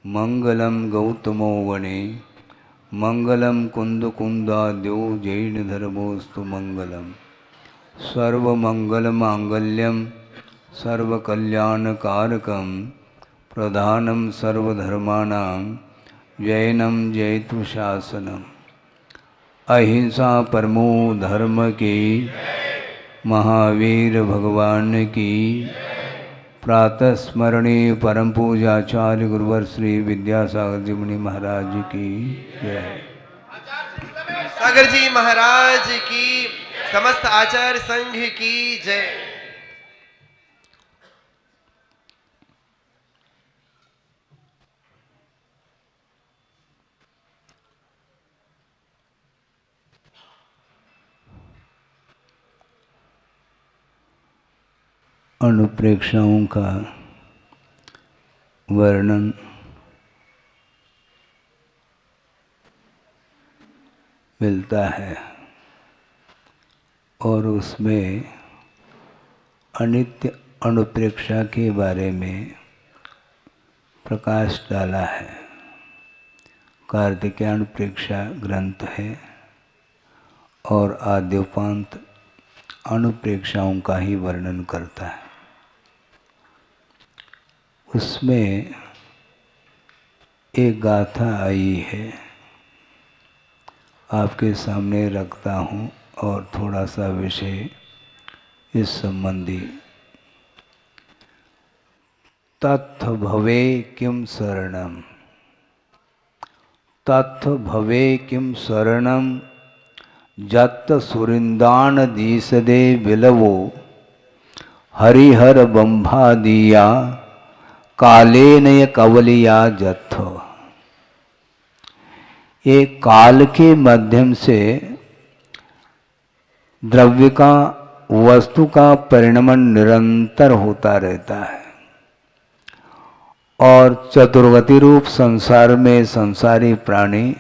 मंगलम गौतमो वने मंगलम कुंदकुंदाद्यो जैनधर्मोस्तु मंगलम सर्वमंगलमांगल्यम सर्वकल्याणकारकम प्रधानम सर्वधर्माणां जैनम जयतु शासनम। अहिंसा परमो धर्म की, महावीर भगवान की। प्रातः स्मरणीय परम पूजाचार्य गुरुवर श्री विद्यासागर जी मुनि महाराज की जय। सागर जी महाराज की, समस्त आचार्य संघ की जय। अनुप्रेक्षाओं का वर्णन मिलता है और उसमें अनित्य अनुप्रेक्षा के बारे में प्रकाश डाला है। कार्तिकेय प्रेक्षा ग्रंथ है और आद्योपांत अनुप्रेक्षाओं का ही वर्णन करता है। उसमें एक गाथा आई है, आपके सामने रखता हूँ और थोड़ा सा विषय इस संबंधी। तत्थ भवे किम शरणम, तत्थ भवे किम शरणम जत्त सुरिंदान दीसदे बिलवो हरिहर बंभा दिया काले नय कवलिया जत्थ। ये काल के माध्यम से द्रव्य का, वस्तु का परिणमन निरंतर होता रहता है और चतुर्गति रूप संसार में संसारी प्राणी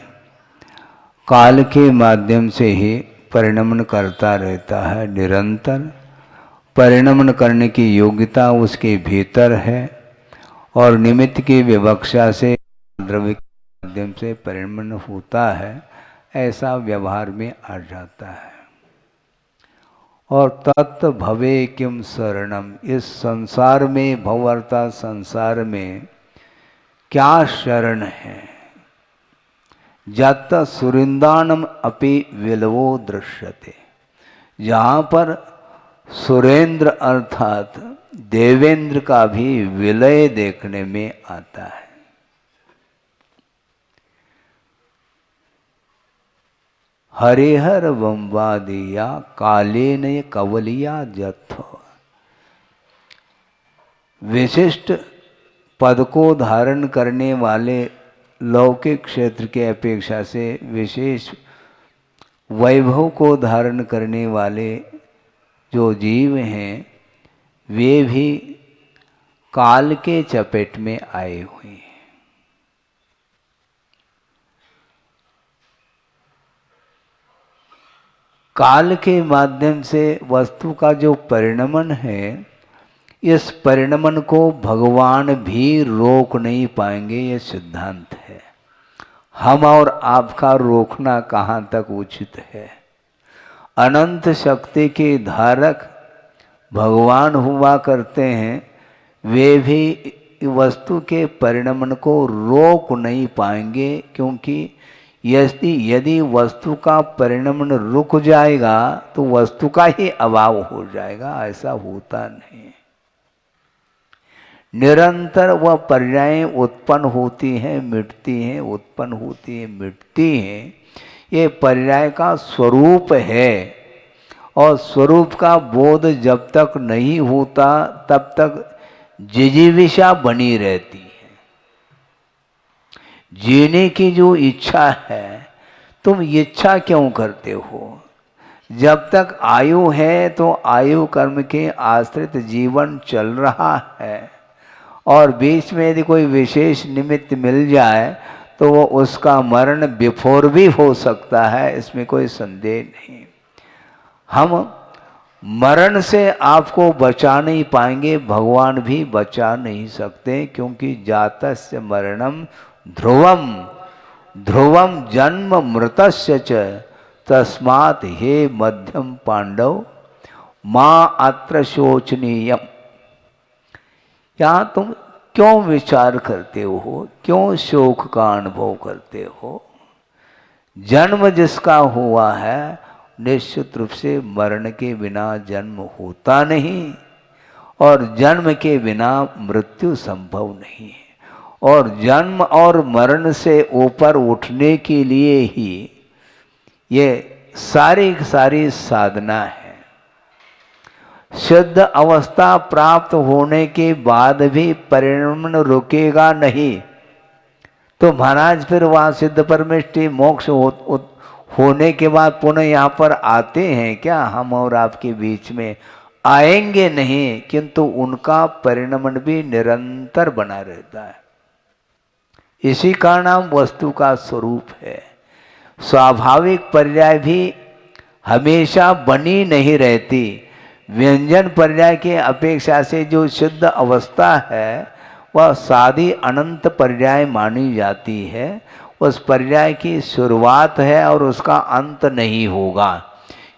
काल के माध्यम से ही परिणमन करता रहता है। निरंतर परिणमन करने की योग्यता उसके भीतर है और निमित्त की विवक्षा से द्रव्य के माध्यम से परिणमन होता है, ऐसा व्यवहार में आ जाता है। और तत् भवे किम शरणम, इस संसार में, भव अर्थात संसार में क्या शरण है। जत सुरिंदानम अपि विलवो दृश्यते, जहाँ पर सुरेंद्र अर्थात देवेंद्र का भी विलय देखने में आता है। हरिहर वंवादिया कालेन कवलिया जत्थ, विशिष्ट पद को धारण करने वाले लौकिक क्षेत्र के अपेक्षा से विशेष वैभव को धारण करने वाले जो जीव हैं, वे भी काल के चपेट में आए हुए हैं। काल के माध्यम से वस्तु का जो परिणमन है, इस परिणमन को भगवान भी रोक नहीं पाएंगे, ये सिद्धांत है। हम और आपका रोकना कहाँ तक उचित है। अनंत शक्ति के धारक भगवान हुआ करते हैं, वे भी वस्तु के परिणमन को रोक नहीं पाएंगे, क्योंकि यदि वस्तु का परिणमन रुक जाएगा तो वस्तु का ही अभाव हो जाएगा। ऐसा होता नहीं। निरंतर वह पर्यायें उत्पन्न होती हैं, मिटती हैं, उत्पन्न होती हैं, मिटती हैं। ये पर्याय का स्वरूप है और स्वरूप का बोध जब तक नहीं होता तब तक जिजीविषा बनी रहती है। जीने की जो इच्छा है, तुम इच्छा क्यों करते हो। जब तक आयु है तो आयु कर्म के आश्रित जीवन चल रहा है और बीच में यदि कोई विशेष निमित्त मिल जाए तो वो उसका मरण बिफोर भी हो सकता है, इसमें कोई संदेह नहीं। हम मरण से आपको बचा नहीं पाएंगे, भगवान भी बचा नहीं सकते, क्योंकि जातस्य मरणम ध्रुवम, ध्रुवम जन्म मृतस्य च, तस्मात् हे मध्यम पांडव माँ अत्र शोचनीयम। यहाँ तुम क्यों विचार करते हो, क्यों शोक का अनुभव करते हो? जन्म जिसका हुआ है, निश्चित रूप से मरण के बिना जन्म होता नहीं, और जन्म के बिना मृत्यु संभव नहीं है। और जन्म और मरण से ऊपर उठने के लिए ही ये सारी सारी साधना है। शुद्ध अवस्था प्राप्त होने के बाद भी परिणमन रुकेगा नहीं, तो महाराज फिर वहाँ सिद्ध परमेष्टि मोक्ष होने के बाद पुनः यहाँ पर आते हैं क्या? हम और आपके बीच में आएंगे नहीं, किंतु उनका परिणमन भी निरंतर बना रहता है। इसी का नाम वस्तु का स्वरूप है। स्वाभाविक पर्याय भी हमेशा बनी नहीं रहती। व्यंजन पर्याय के अपेक्षा से जो शुद्ध अवस्था है वह सादी अनंत पर्याय मानी जाती है। उस पर्याय की शुरुआत है और उसका अंत नहीं होगा,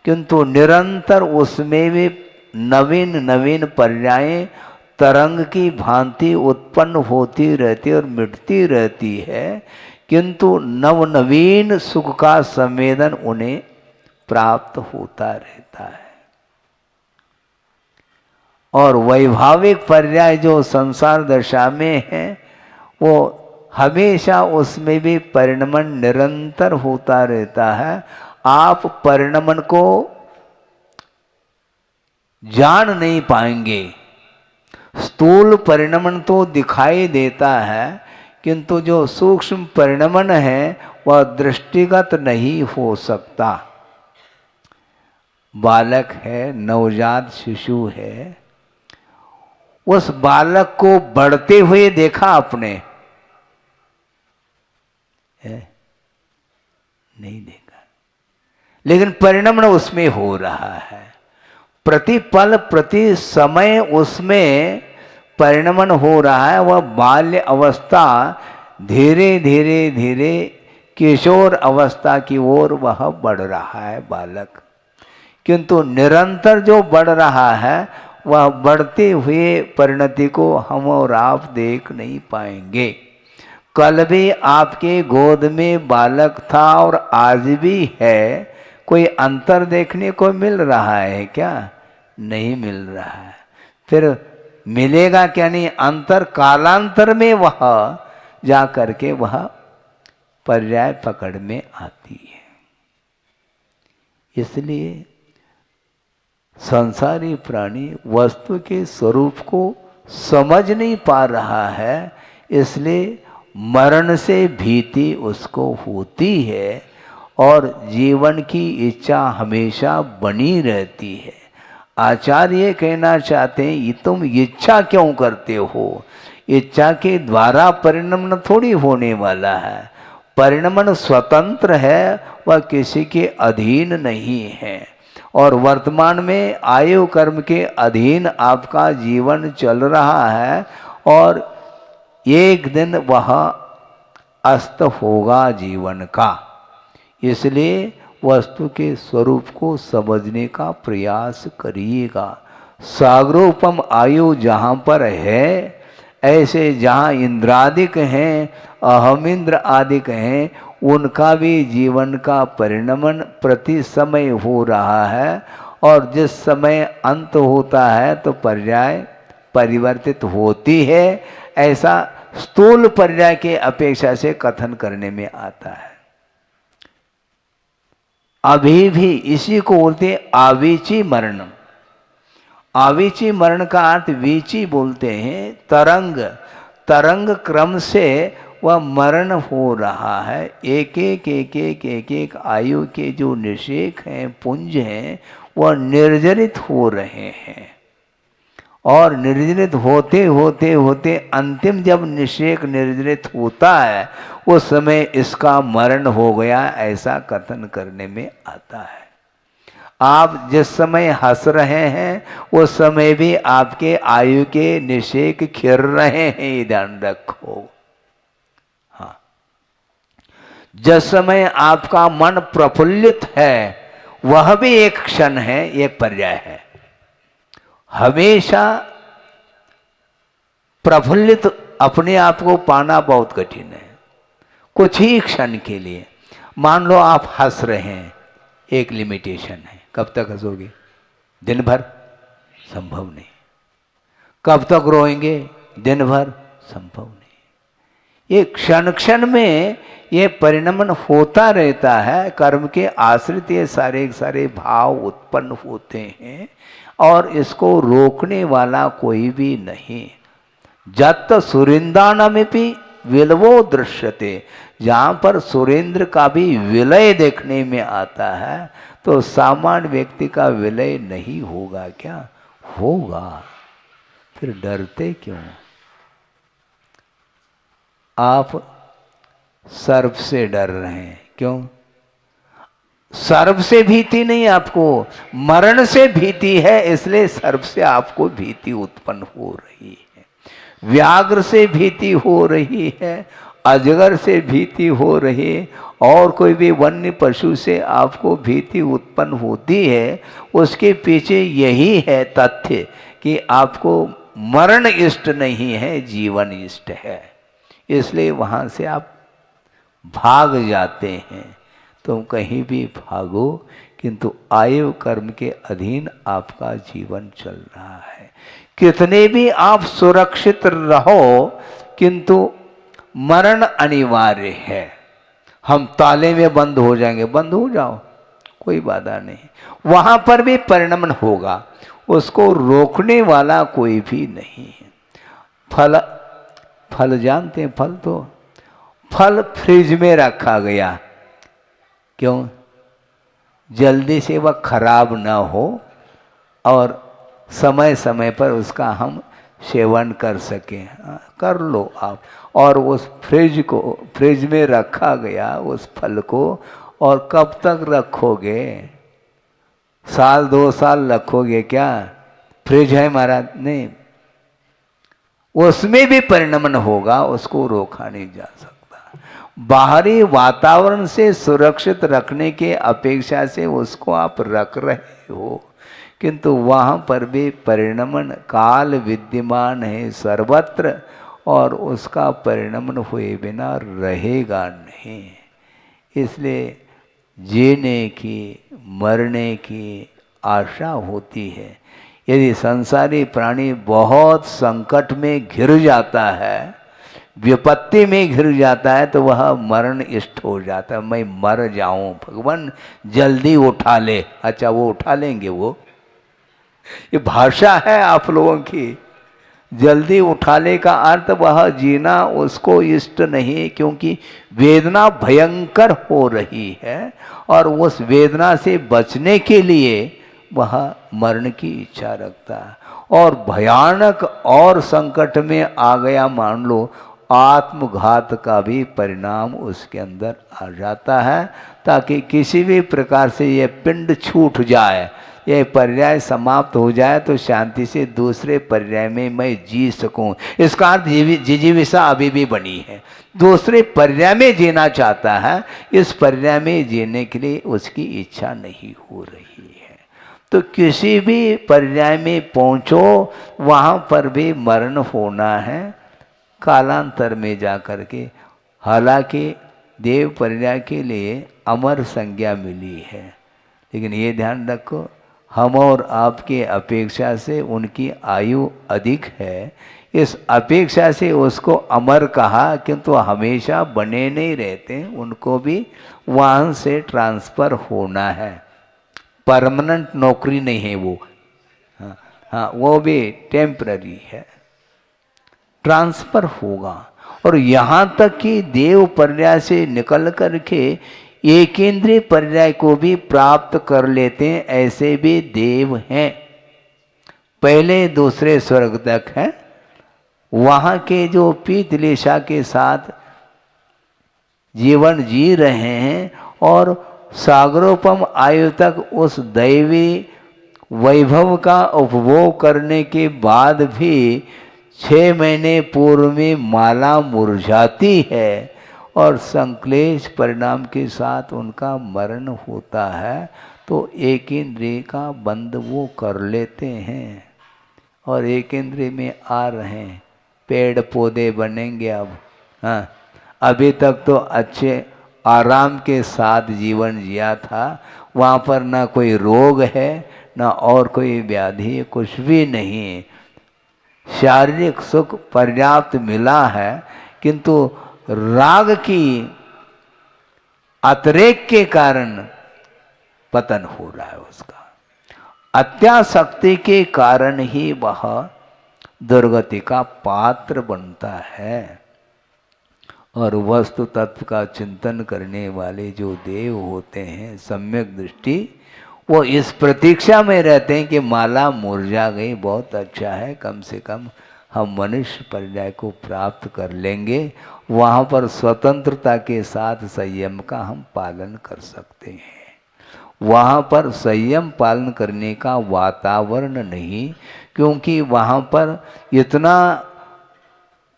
किंतु निरंतर उसमें भी नवीन नवीन पर्याय तरंग की भांति उत्पन्न होती रहती और मिटती रहती है, किंतु नवनवीन सुख का संवेदन उन्हें प्राप्त होता रहता है। और वैभाविक पर्याय जो संसार दशा में है, वो हमेशा उसमें भी परिणमन निरंतर होता रहता है। आप परिणमन को जान नहीं पाएंगे। स्थूल परिणमन तो दिखाई देता है, किंतु जो सूक्ष्म परिणमन है वह दृष्टिगत नहीं हो सकता। बालक है, नवजात शिशु है, उस बालक को बढ़ते हुए देखा आपने? नहीं देखा, लेकिन परिणमन उसमें हो रहा है। प्रति पल प्रति समय उसमें परिणमन हो रहा है। वह बाल्य अवस्था धीरे धीरे धीरे किशोर अवस्था की ओर वह बढ़ रहा है बालक, किंतु निरंतर जो बढ़ रहा है वह बढ़ते हुए परिणति को हम और आप देख नहीं पाएंगे। कल भी आपके गोद में बालक था और आज भी है। कोई अंतर देखने को मिल रहा है क्या? नहीं मिल रहा है। फिर मिलेगा क्या? नहीं, अंतर कालांतर में वह जा करके वह पर्याय पकड़ में आती है। इसलिए संसारी प्राणी वस्तु के स्वरूप को समझ नहीं पा रहा है, इसलिए मरण से भीति उसको होती है और जीवन की इच्छा हमेशा बनी रहती है। आचार्य कहना चाहते हैं, ये तुम इच्छा क्यों करते हो? इच्छा के द्वारा परिणमन थोड़ी होने वाला है। परिणमन स्वतंत्र है, वह किसी के अधीन नहीं है। और वर्तमान में आयु कर्म के अधीन आपका जीवन चल रहा है और एक दिन वह अस्त होगा जीवन का। इसलिए वस्तु के स्वरूप को समझने का प्रयास करिएगा। सागरोपम आयु जहाँ पर है, ऐसे जहाँ इंद्रादिक हैं, अहमिंद्र आदिक हैं, उनका भी जीवन का परिणमन प्रति समय हो रहा है। और जिस समय अंत होता है तो पर्याय परिवर्तित होती है। ऐसा स्थूल पर्याय के अपेक्षा से कथन करने में आता है। अभी भी इसी को बोलते आवीची मरण। आवीची मरण का अर्थ वीची बोलते हैं तरंग। तरंग क्रम से वह मरण हो रहा है। एक एक आयु के जो निषेक हैं, पुंज हैं, वह निर्जरित हो रहे हैं। और निर्जरित होते होते होते अंतिम जब निषेक निर्जरित होता है, उस समय इसका मरण हो गया, ऐसा कथन करने में आता है। आप जिस समय हंस रहे हैं उस समय भी आपके आयु के निषेक खिर रहे हैं, ये ध्यान रखो। हाँ, जिस समय आपका मन प्रफुल्लित है वह भी एक क्षण है, एक पर्याय है। हमेशा प्रफुल्लित अपने आप को पाना बहुत कठिन है। कुछ ही क्षण के लिए मान लो आप हंस रहे हैं, एक लिमिटेशन है। कब तक हंसोगे? दिन भर? संभव नहीं। कब तक रोएंगे? दिन भर? संभव नहीं। ये क्षण क्षण में ये परिणमन होता रहता है। कर्म के आश्रित ये सारे भाव उत्पन्न होते हैं और इसको रोकने वाला कोई भी नहीं। जत सुरेंद्रानमिपि विलवो दृश्यते, जहाँ पर सुरेंद्र का भी विलय देखने में आता है तो सामान्य व्यक्ति का विलय नहीं होगा क्या? होगा। फिर डरते क्यों? आप सर्प से डर रहे हैं, क्यों? सर्प से भीति नहीं, आपको मरण से भीति है, इसलिए सर्प से आपको भीति उत्पन्न हो रही है। व्याघ्र से भीति हो रही है, अजगर से भीति हो रही है, और कोई भी वन्य पशु से आपको भीति उत्पन्न होती है, उसके पीछे यही है तथ्य कि आपको मरण इष्ट नहीं है, जीवन इष्ट है। इसलिए वहाँ से आप भाग जाते हैं। तुम कहीं भी भागो, किंतु आयु कर्म के अधीन आपका जीवन चल रहा है। कितने भी आप सुरक्षित रहो, किंतु मरण अनिवार्य है। हम ताले में बंद हो जाएंगे, बंद हो जाओ, कोई बाधा नहीं। वहां पर भी परिणमन होगा, उसको रोकने वाला कोई भी नहीं है। फल जानते हैं? फल फ्रिज में रखा गया, क्यों? जल्दी से वह खराब ना हो और समय समय पर उसका हम सेवन कर सकें। कर लो आप। और उस फ्रिज में रखा गया उस फल को, और कब तक रखोगे? साल 2 साल रखोगे क्या? फ्रिज है महाराज? नहीं, उसमें भी परिणमन होगा, उसको रोका नहीं जा सकता। बाहरी वातावरण से सुरक्षित रखने के अपेक्षा से उसको आप रख रहे हो, किंतु वहाँ पर भी परिणमन काल विद्यमान है सर्वत्र, और उसका परिणमन हुए बिना रहेगा नहीं। इसलिए जीने की मरने की आशा होती है। यदि संसारी प्राणी बहुत संकट में घिर जाता है, विपत्ति में घिर जाता है, तो वह मरण इष्ट हो जाता है। मैं मर जाऊं, भगवान जल्दी उठा ले। अच्छा, वो उठा लेंगे? वो ये भाषा है आप लोगों की। जल्दी उठाने का अर्थ वह जीना उसको इष्ट नहीं, क्योंकि वेदना भयंकर हो रही है और उस वेदना से बचने के लिए वह मरण की इच्छा रखता है। और भयानक और संकट में आ गया, मान लो आत्मघात का भी परिणाम उसके अंदर आ जाता है, ताकि किसी भी प्रकार से यह पिंड छूट जाए, यह पर्याय समाप्त हो जाए, तो शांति से दूसरे पर्याय में मैं जी सकूं। इसका अर्थ जिजीविषा अभी भी बनी है, दूसरे पर्याय में जीना चाहता है, इस पर्याय में जीने के लिए उसकी इच्छा नहीं हो रही है। तो किसी भी पर्याय में पहुंचो, वहां पर भी मरण होना है कालांतर में जा कर के। हालांकि देव पर्याय के लिए अमर संज्ञा मिली है, लेकिन ये ध्यान रखो, हम और आपके अपेक्षा से उनकी आयु अधिक है। इस अपेक्षा से उसको अमर कहा, किंतु हमेशा बने नहीं रहते, उनको भी वहाँ से ट्रांसफ़र होना है। परमानेंट नौकरी नहीं है वो। हाँ, वो भी टेम्पररी है, ट्रांसफ़र होगा। और यहाँ तक कि देव पर्याय से निकल करके एकेंद्रीय पर्याय को भी प्राप्त कर लेते हैं, ऐसे भी देव हैं। पहले दूसरे स्वर्ग तक हैं, वहाँ के जो पीतलेशा के साथ जीवन जी रहे हैं और सागरोपम आयु तक उस दैवी वैभव का उपभोग करने के बाद भी 6 महीने पूर्व में माला मुरझाती है और संक्लेश परिणाम के साथ उनका मरण होता है, तो एक इंद्रिय का बंद वो कर लेते हैं और एक इंद्रिय में आ रहे हैं। पेड़ पौधे बनेंगे अब। हाँ, अभी तक तो अच्छे आराम के साथ जीवन जिया था, वहाँ पर ना कोई रोग है ना और कोई व्याधि है, कुछ भी नहीं। शारीरिक सुख पर्याप्त मिला है, किंतु राग की अतिरेक के कारण पतन हो रहा है उसका। अत्यासक्ति के कारण ही वह दुर्गति का पात्र बनता है। और वस्तु तत्व का चिंतन करने वाले जो देव होते हैं सम्यक दृष्टि, वो इस प्रतीक्षा में रहते हैं कि माला मुरझा गई, बहुत अच्छा है, कम से कम हम मनुष्य पर्याय को प्राप्त कर लेंगे, वहाँ पर स्वतंत्रता के साथ संयम का हम पालन कर सकते हैं। वहाँ पर संयम पालन करने का वातावरण नहीं, क्योंकि वहाँ पर इतना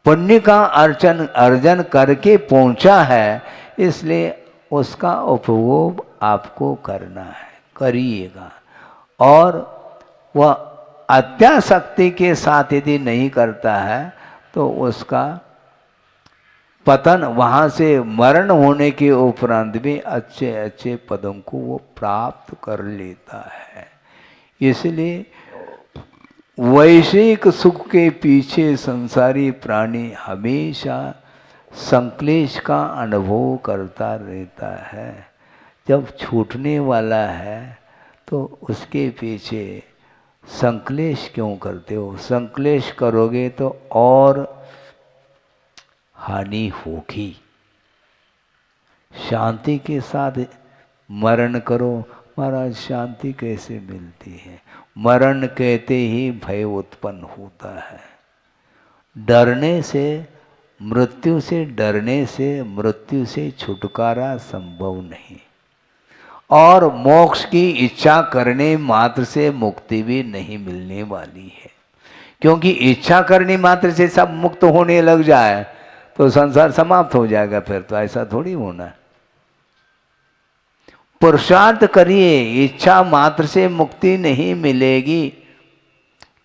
पुण्य का अर्जन करके पहुँचा है, इसलिए उसका उपभोग आपको करना है, करिएगा। और वह अत्यासक्ति के साथ यदि नहीं करता है तो उसका पतन, वहाँ से मरण होने के उपरांत भी अच्छे अच्छे पदों को वो प्राप्त कर लेता है। इसलिए वैश्विक सुख के पीछे संसारी प्राणी हमेशा संक्लेश का अनुभव करता रहता है। जब छूटने वाला है तो उसके पीछे संक्लेश क्यों करते हो? संक्लेश करोगे तो और हानि होगी। शांति के साथ मरण करो। महाराज शांति कैसे मिलती है? मरण कहते ही भय उत्पन्न होता है। डरने से, मृत्यु से डरने से मृत्यु से छुटकारा संभव नहीं, और मोक्ष की इच्छा करने मात्र से मुक्ति भी नहीं मिलने वाली है। क्योंकि इच्छा करने मात्र से सब मुक्त होने लग जाए तो संसार समाप्त हो जाएगा, फिर तो ऐसा थोड़ी होना है। पुरुषार्थ करिए, इच्छा मात्र से मुक्ति नहीं मिलेगी,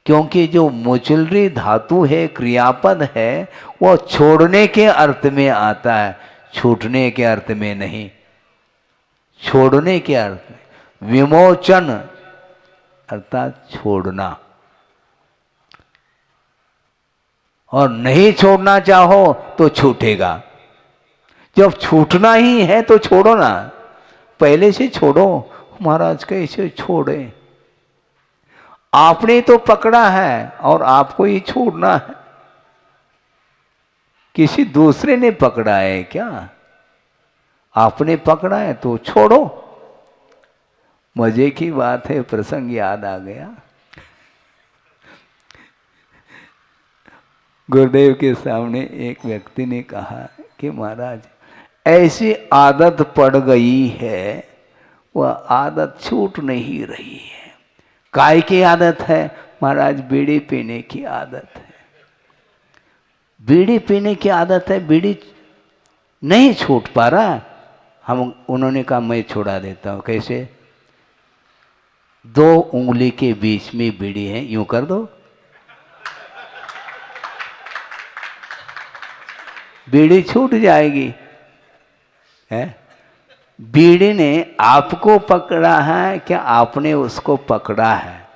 क्योंकि जो मुचलरी धातु है, क्रियापद है, वो छोड़ने के अर्थ में आता है, छूटने के अर्थ में नहीं। छोड़ने के अर्थ में विमोचन अर्थात छोड़ना, और नहीं छोड़ना चाहो तो छूटेगा। जब छूटना ही है तो छोड़ो ना, पहले से छोड़ो। महाराज कैसे छोड़े? आपने तो पकड़ा है और आपको ही छोड़ना है। किसी दूसरे ने पकड़ा है क्या? आपने पकड़ा है तो छोड़ो। मजे की बात है, प्रसंग याद आ गया। गुरुदेव के सामने एक व्यक्ति ने कहा कि महाराज ऐसी आदत पड़ गई है, वह आदत छूट नहीं रही है। काय की आदत है? महाराज बीड़ी पीने की आदत है। बीड़ी पीने की आदत है, बीड़ी नहीं छूट पा रहा। उन्होंने कहा मैं छुड़ा देता हूँ। कैसे? 2 उंगली के बीच में बीड़ी है, यूं कर दो, बीड़ी छूट जाएगी। है? बीड़ी ने आपको पकड़ा है क्या आपने उसको पकड़ा है?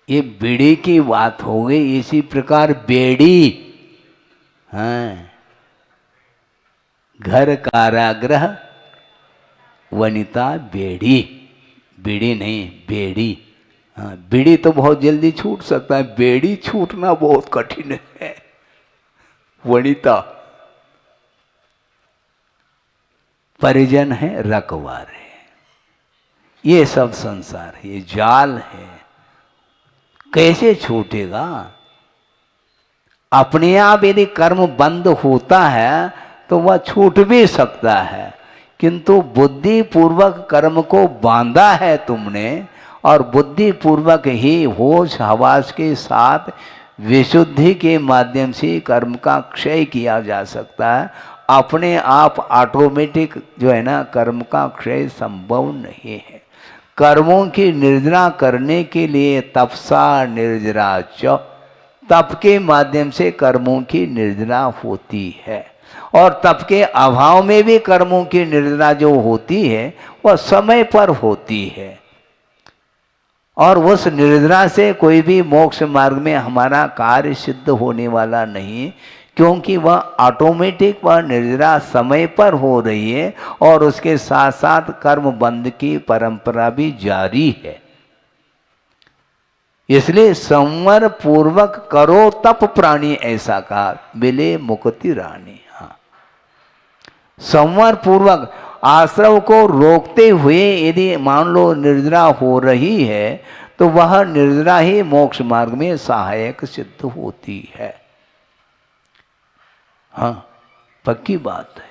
ये बीड़ी की बात हो गई। इसी प्रकार बेड़ी, हाँ, घर कारागृह वनिता बेड़ी, बीड़ी नहीं बेड़ी। हाँ, बीड़ी तो बहुत जल्दी छूट सकता है, बेड़ी छूटना बहुत कठिन है। वनिता परिजन है, रखवार है, ये सब संसार है, ये जाल है, कैसे छूटेगा? अपने आप यदि कर्म बंद होता है तो वह छूट भी सकता है, किंतु बुद्धि पूर्वक कर्म को बांधा है तुमने, और बुद्धि पूर्वक ही होश हवास के साथ विशुद्धि के माध्यम से कर्म का क्षय किया जा सकता है। अपने आप ऑटोमेटिक जो है ना कर्म का क्षय संभव नहीं है। कर्मों की निर्जरा करने के लिए तपसा निर्जरा च, तप के माध्यम से कर्मों की निर्जरा होती है। और तप के अभाव में भी कर्मों की निर्जरा जो होती है वह समय पर होती है, और उस निर्जरा से कोई भी मोक्ष मार्ग में हमारा कार्य सिद्ध होने वाला नहीं, क्योंकि वह ऑटोमेटिक वह निर्जरा समय पर हो रही है, और उसके साथ साथ कर्म बंध की परंपरा भी जारी है। इसलिए संवर पूर्वक करो तप प्राणी, ऐसा कहा, मिले मुक्ति रानी। हाँ, संवर पूर्वक आश्रव को रोकते हुए यदि मान लो निर्जरा हो रही है तो वह निर्जरा ही मोक्ष मार्ग में सहायक सिद्ध होती है। हाँ, पक्की बात है।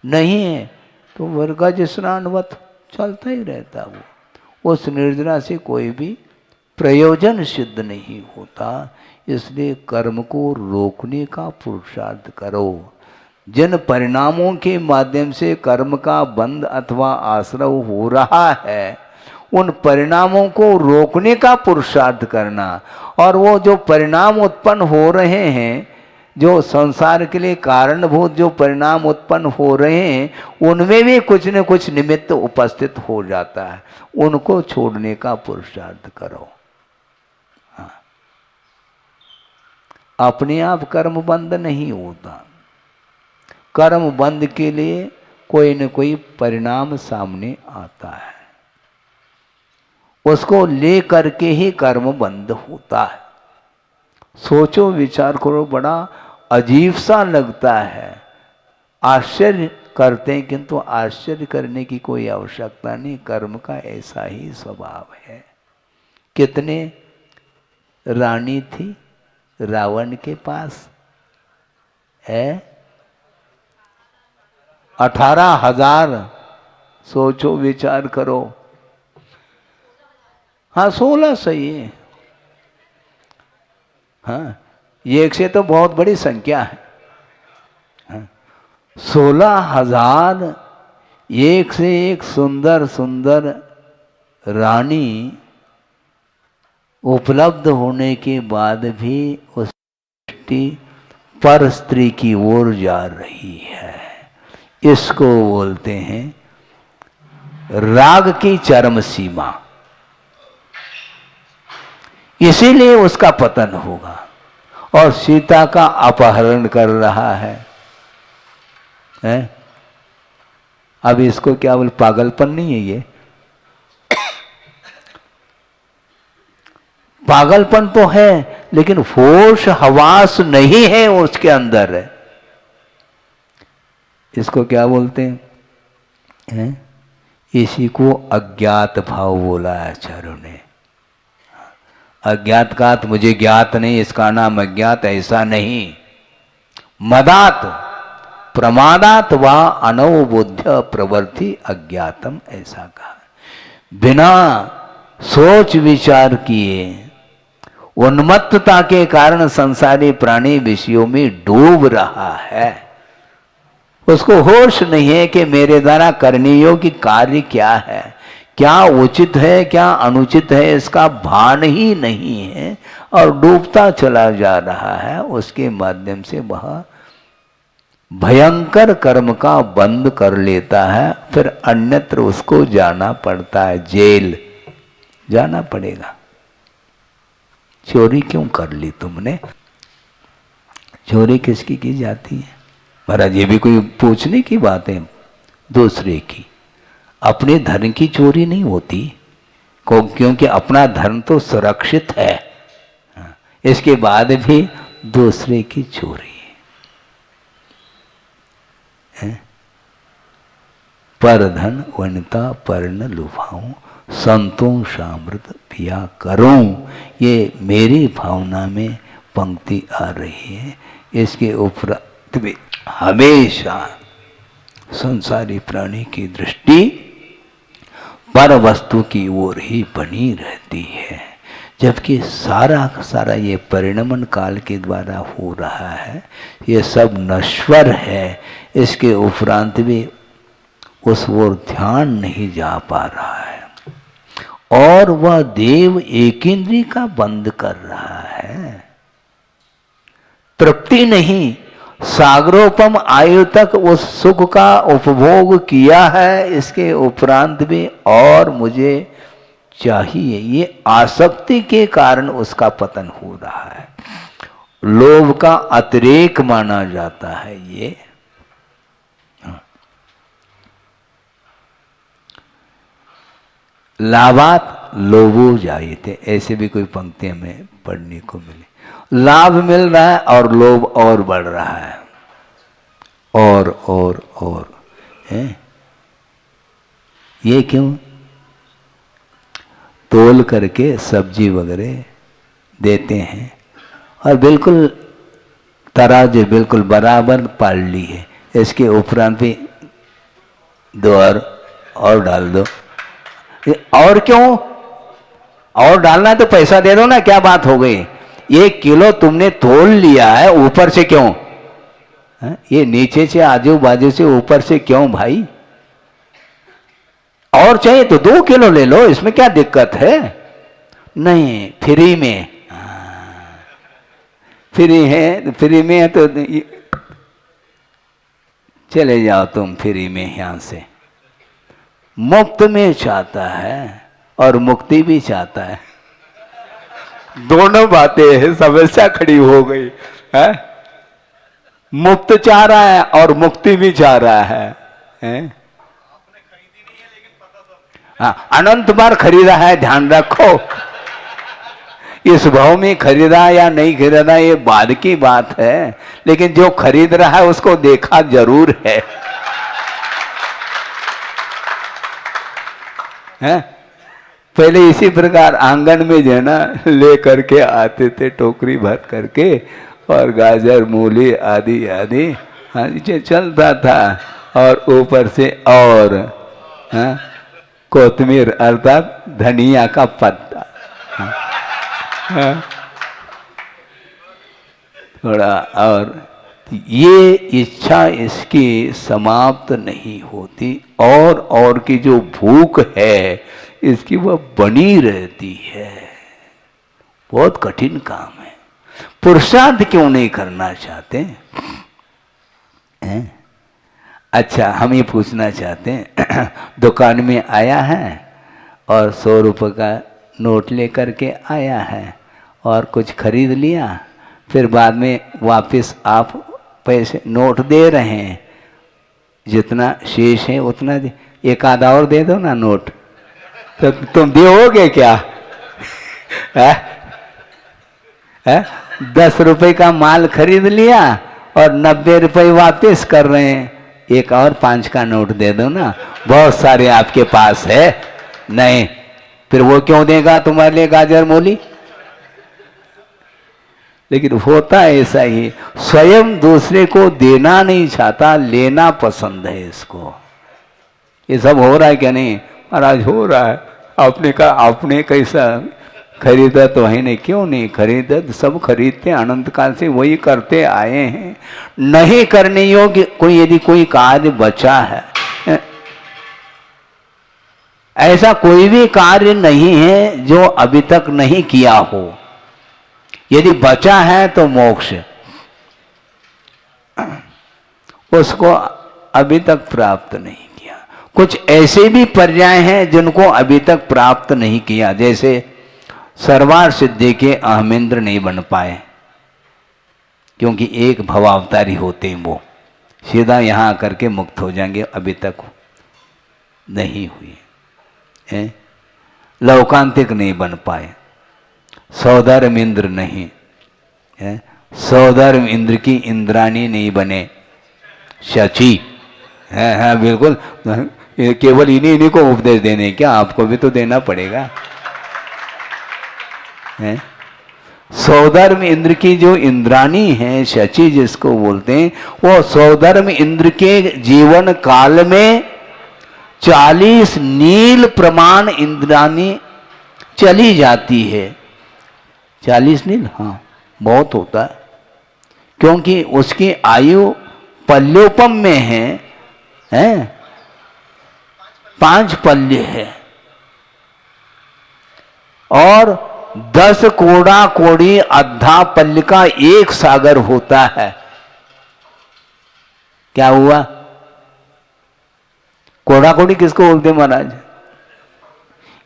नहीं है तो वर्गज स्नानवत चलता ही रहता वो, उस निर्जरा से कोई भी प्रयोजन सिद्ध नहीं होता। इसलिए कर्म को रोकने का पुरुषार्थ करो। जिन परिणामों के माध्यम से कर्म का बंध अथवा आश्रव हो रहा है, उन परिणामों को रोकने का पुरुषार्थ करना। और वो जो परिणाम उत्पन्न हो रहे हैं, जो संसार के लिए कारणभूत जो परिणाम उत्पन्न हो रहे हैं, उनमें भी कुछ न कुछ निमित्त उपस्थित हो जाता है, उनको छोड़ने का पुरुषार्थ करो। हाँ, अपने आप कर्म बंद नहीं होता। कर्म बंद के लिए कोई न कोई परिणाम सामने आता है, उसको ले करके ही कर्म बंद होता है। सोचो विचार करो, बड़ा अजीब सा लगता है, आश्चर्य करते हैं, किंतु आश्चर्य करने की कोई आवश्यकता नहीं, कर्म का ऐसा ही स्वभाव है। कितने रानी थी रावण के पास है? 18,000। सोचो विचार करो। हाँ, 16 सही है। हाँ, ये एक से तो बहुत बड़ी संख्या है। हाँ, 16,000 एक से एक सुंदर सुंदर रानी उपलब्ध होने के बाद भी उस दृष्टि पर स्त्री की ओर जा रही है। इसको बोलते हैं राग की चरम सीमा। इसीलिए उसका पतन होगा, और सीता का अपहरण कर रहा है, हैं? अब इसको क्या बोल, पागलपन नहीं है ये? पागलपन तो है, लेकिन होश हवास नहीं है उसके अंदर है। इसको क्या बोलते हैं? इसी को अज्ञात भाव बोला आचार्यों ने। अज्ञात का मुझे ज्ञात नहीं, इसका नाम अज्ञात, ऐसा नहीं। मदात प्रमादात व अनवबोध्य प्रवृत्ति अज्ञातम, ऐसा कहा। बिना सोच विचार किए उन्मत्तता के कारण संसारी प्राणी विषयों में डूब रहा है। उसको होश नहीं है कि मेरे द्वारा करने योग्य कार्य क्या है, क्या उचित है क्या अनुचित है, इसका भान ही नहीं है, और डूबता चला जा रहा है। उसके माध्यम से वह भयंकर कर्म का बंद कर लेता है, फिर अन्यत्र उसको जाना पड़ता है, जेल जाना पड़ेगा। चोरी क्यों कर ली तुमने? चोरी किसकी की जाती है महाराज? ये भी कोई पूछने की बात है? दूसरे की, अपने धन की चोरी नहीं होती, क्योंकि अपना धन तो सुरक्षित है। इसके बाद भी दूसरे की चोरी है। पर धन वनिता पर न लुभाऊं, संतों सामृत पिया करूं। ये मेरी भावना में पंक्ति आ रही है। इसके उपरांत भी हमेशा संसारी प्राणी की दृष्टि पर वस्तु की ओर ही बनी रहती है, जबकि सारा सारा ये परिणमन काल के द्वारा हो रहा है, ये सब नश्वर है। इसके उपरांत भी उस ओर ध्यान नहीं जा पा रहा है, और वह देव एक इंद्रिय का बंद कर रहा है। तृप्ति नहीं, सागरोपम आयु तक उस सुख का उपभोग किया है, इसके उपरांत भी और मुझे चाहिए, ये आसक्ति के कारण उसका पतन हो रहा है। लोभ का अतिरेक माना जाता है ये। लाभात लोभो जायते, ऐसे भी कोई पंक्ति हमें पढ़ने को मिली। लाभ मिल रहा है और लोभ और बढ़ रहा है, और है। ये क्यों? तोल करके सब्जी वगैरह देते हैं और बिल्कुल तराजू बिल्कुल बराबर पाल ली है, इसके उपरांत भी दो और डाल दो। और क्यों? और डालना है तो पैसा दे दो ना, क्या बात हो गई? 1 किलो तुमने तोल लिया है, ऊपर से क्यों? ये नीचे से आजू बाजू से ऊपर से क्यों भाई? और चाहिए तो 2 किलो ले लो, इसमें क्या दिक्कत है? नहीं, फ्री में। फ्री है, फ्री में है तो चले जाओ तुम फ्री में यहां से। मुफ्त में चाहता है और मुक्ति भी चाहता है, दोनों बातें हैं, समस्या खड़ी हो गई है। मुफ्त चाह रहा है और मुक्ति भी चाह रहा है? हाँ, अनंत बार खरीदा है, ध्यान रखो। इस भाव में खरीदा या नहीं खरीदा ये बाद की बात है, लेकिन जो खरीद रहा है उसको देखा जरूर है। हैं? पहले इसी प्रकार आंगन में जो है ना ले करके आते थे टोकरी भर करके, और गाजर मूली आदि आदि हाँ चलता था, और ऊपर से और कोतमीर अर्थात धनिया का पत्ता, थोड़ा। और ये इच्छा इसकी समाप्त नहीं होती, और की जो भूख है इसकी वह बनी रहती है। बहुत कठिन काम है। पुरुषार्थ क्यों नहीं करना चाहते हैं? अच्छा, हम ये पूछना चाहते हैं, दुकान में आया है और 100 रुपये का नोट लेकर के आया है और कुछ खरीद लिया, फिर बाद में वापस आप पैसे नोट दे रहे हैं, जितना शेष है उतना दे, एक आधा और दे दो ना नोट, तो तुम दोगे क्या? 10 रुपए का माल खरीद लिया और 90 रुपए वापस कर रहे हैं, एक और 5 का नोट दे दो ना, बहुत सारे आपके पास है। नहीं, फिर वो क्यों देगा तुम्हारे लिए गाजर मूली? लेकिन होता है ऐसा ही, स्वयं दूसरे को देना नहीं चाहता, लेना पसंद है इसको। ये सब हो रहा है क्या? नहीं महाराज, हो रहा है। आपने कहा आपने कैसा खरीदा तो है नहीं, क्यों नहीं खरीदा? सब खरीदते, अनंत काल से वही करते आए हैं। नहीं करने योग्य कोई यदि कोई कार्य बचा है, ऐसा कोई भी कार्य नहीं है जो अभी तक नहीं किया हो। यदि बचा है तो मोक्ष उसको अभी तक प्राप्त नहीं किया। कुछ ऐसे भी पर्याय हैं जिनको अभी तक प्राप्त नहीं किया, जैसे सर्वार सिद्धि के अहमेंद्र नहीं बन पाए, क्योंकि एक भवावतारी होते हैं, वो सीधा यहाँ आकर के मुक्त हो जाएंगे, अभी तक नहीं हुई है। लौकांतिक नहीं बन पाए, सौधर्म इंद्र नहीं है, सौधर्म इंद्र की इंद्राणी नहीं बने, शची है बिल्कुल। केवल इन्हीं को उपदेश देने, क्या आपको भी तो देना पड़ेगा है? सौधर्म इंद्र की जो इंद्राणी है, शची जिसको बोलते हैं, वो सौधर्म इंद्र के जीवन काल में 40 नील प्रमाण इंद्राणी चली जाती है। 40 नील, हाँ बहुत होता है, क्योंकि उसकी आयु पल्योपम में है 5 पल्य है, और 10 कोड़ा कोड़ी अद्धा पल्य का 1 सागर होता है। क्या हुआ? कोड़ा कोड़ी किसको बोलते महाराज?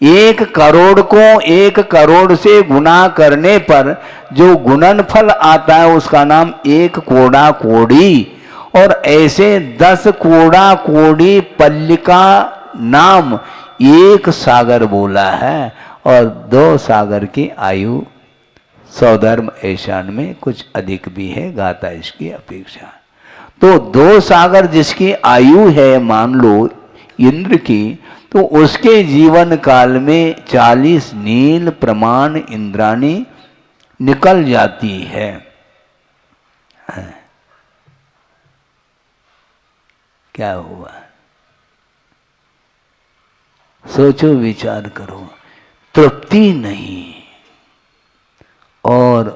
1 करोड़ को 1 करोड़ से गुना करने पर जो गुणनफल आता है उसका नाम 1 कोड़ा कोड़ी, और ऐसे 10 कोड़ा कोड़ी पल्य का नाम 1 सागर बोला है, और 2 सागर की आयु सौधर्म ऐशान में कुछ अधिक भी है, गाथा इसकी अपेक्षा। तो 2 सागर जिसकी आयु है मान लो इंद्र की, तो उसके जीवन काल में 40 नील प्रमाण इंद्राणी निकल जाती है। क्या हुआ? सोचो, विचार करो, तृप्ति नहीं, और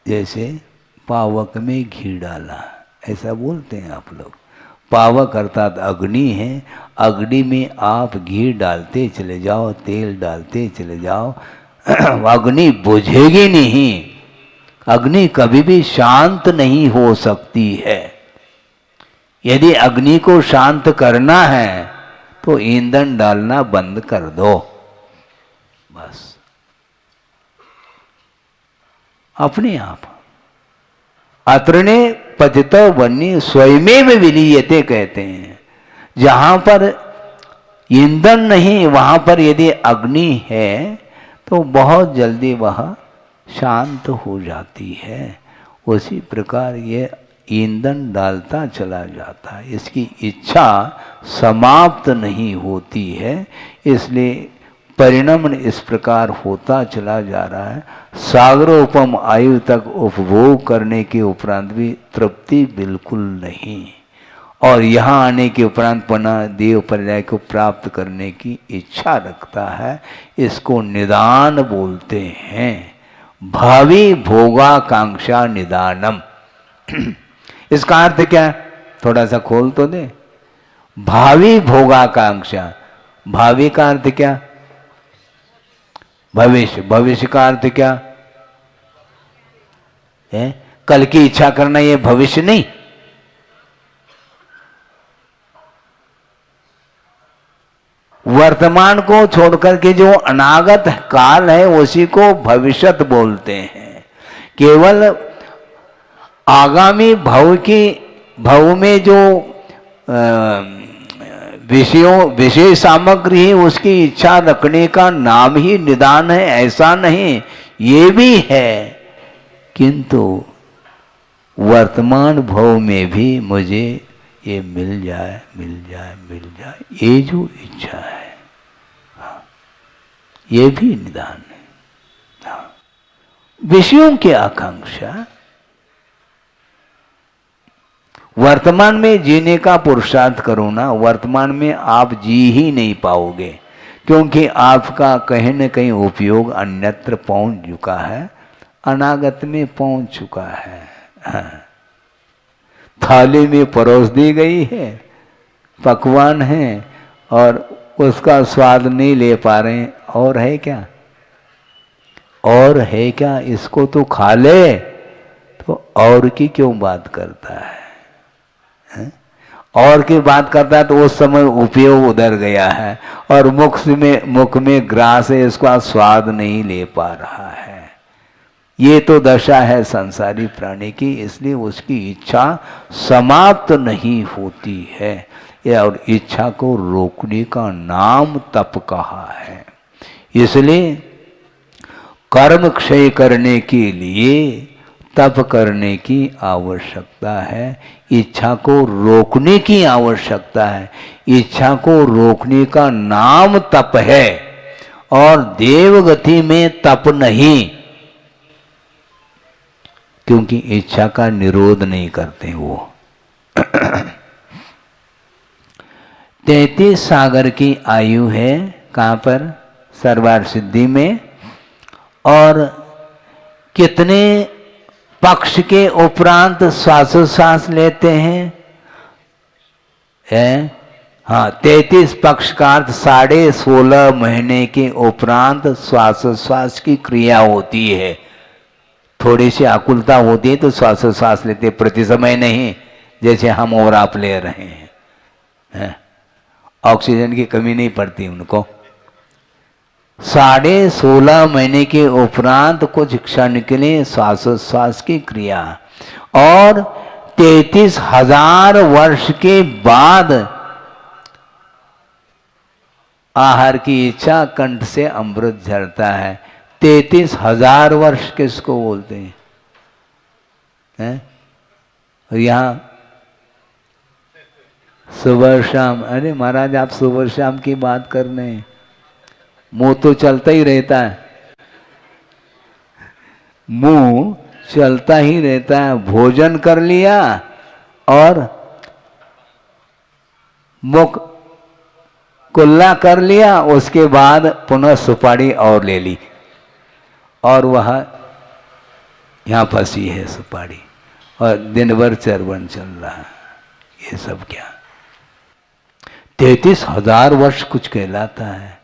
जैसे पावक में घी डाला, ऐसा बोलते हैं आप लोग। पावक अर्थात अग्नि है, अग्नि में आप घी डालते चले जाओ, तेल डालते चले जाओ, अग्नि बुझेगी नहीं, अग्नि कभी भी शांत नहीं हो सकती है। यदि अग्नि को शांत करना है तो ईंधन डालना बंद कर दो, बस अपने आप। अत्रणे पतित वन्य स्वयमेव विलीयते कहते हैं। जहां पर ईंधन नहीं वहां पर यदि अग्नि है तो बहुत जल्दी वह शांत हो जाती है। उसी प्रकार ये ईंधन डालता चला जाता है, इसकी इच्छा समाप्त नहीं होती है, इसलिए परिणमन इस प्रकार होता चला जा रहा है। सागरोपम आयु तक उपभोग करने के उपरांत भी तृप्ति बिल्कुल नहीं, और यहाँ आने के उपरांत पुनः देव पर्याय को प्राप्त करने की इच्छा रखता है। इसको निदान बोलते हैं, भावी भोगाकांक्षा निदानम। इसका अर्थ क्या है? थोड़ा सा खोल तो दे। भावी भोगाकांक्षा, भावी का अर्थ क्या? भविष्य। भविष्य का अर्थ क्या है? कल की इच्छा करना, ये भविष्य नहीं। वर्तमान को छोड़कर के जो अनागत काल है उसी को भविष्यत बोलते हैं। केवल आगामी भव में जो विषय सामग्री है उसकी इच्छा रखने का नाम ही निदान है, ऐसा नहीं, ये भी है, किंतु वर्तमान भव में भी मुझे ये मिल जाए, ये जो इच्छा है, ये भी निदान है। विषयों की आकांक्षा, वर्तमान में जीने का पुरुषार्थ करो ना, वर्तमान में आप जी ही नहीं पाओगे, क्योंकि आपका कहीं न कहीं उपयोग अन्यत्र पहुंच चुका है, अनागत में पहुंच चुका है। थाली में परोस दी गई है, पकवान है, और उसका स्वाद नहीं ले पा रहे, और है क्या? और है क्या? इसको तो खा ले, तो और की क्यों बात करता है? और की बात करता है तो उस समय उपयोग उधर गया है, और मुख में ग्रास है, इसका स्वाद नहीं ले पा रहा है। ये तो दशा है संसारी प्राणी की, इसलिए उसकी इच्छा समाप्त नहीं होती है, और इच्छा को रोकने का नाम तप कहा है। इसलिए कर्म क्षय करने के लिए तप करने की आवश्यकता है, इच्छा को रोकने की आवश्यकता है। इच्छा को रोकने का नाम तप है, और देवगति में तप नहीं, क्योंकि इच्छा का निरोध नहीं करते वो। 33 सागर की आयु है, कहाँ पर? सर्वार सिद्धि में। और कितने पक्ष के उपरांत श्वासोश्वास लेते हैं? हाँ, 33 पक्ष का अर्थ 16.5 महीने के उपरांत श्वासोश्वास की क्रिया होती है। थोड़ी सी आकुलता होती है तो श्वासोश्वास लेते, प्रति समय नहीं, जैसे हम और आप ले रहे हैं। ऑक्सीजन की कमी नहीं पड़ती उनको। 16.5 महीने के उपरांत कुछ क्षण के लिए श्वासोश्वास की क्रिया, और 33,000 वर्ष के बाद आहार की इच्छा, कंठ से अमृत झरता है। 33,000 वर्ष किसको बोलते हैं? यहाँ सुबह शाम, अरे महाराज आप सुबह शाम की बात कर रहे हैं, मुंह तो चलता ही रहता है, मुंह चलता ही रहता है। भोजन कर लिया और मुख कुल्ला कर लिया, उसके बाद पुनः सुपारी और ले ली, और वह यहाँ फंसी है सुपारी, और दिन भर चरवन चल रहा है। ये सब क्या? 33,000 वर्ष कुछ कहलाता है।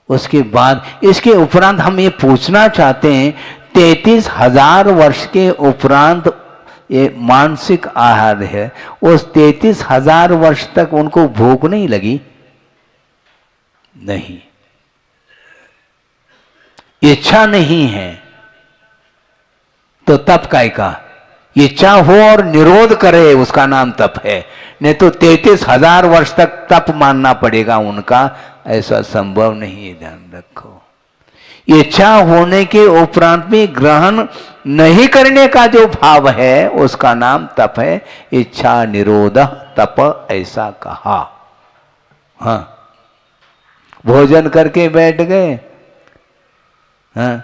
उसके बाद इसके उपरांत हम ये पूछना चाहते हैं, 33,000 वर्ष के उपरांत ये मानसिक आहार है, उस 33,000 वर्ष तक उनको भूख नहीं लगी? नहीं, इच्छा नहीं है, तो तप काय का? इच्छा हो और निरोध करे, उसका नाम तप है। नहीं तो 33,000 वर्ष तक तप मानना पड़ेगा उनका, ऐसा संभव नहीं है, ध्यान रखो। इच्छा होने के उपरांत भी ग्रहण नहीं करने का जो भाव है, उसका नाम तप है। इच्छा निरोध तप, ऐसा कहा। हाँ, भोजन करके बैठ गए, हाँ,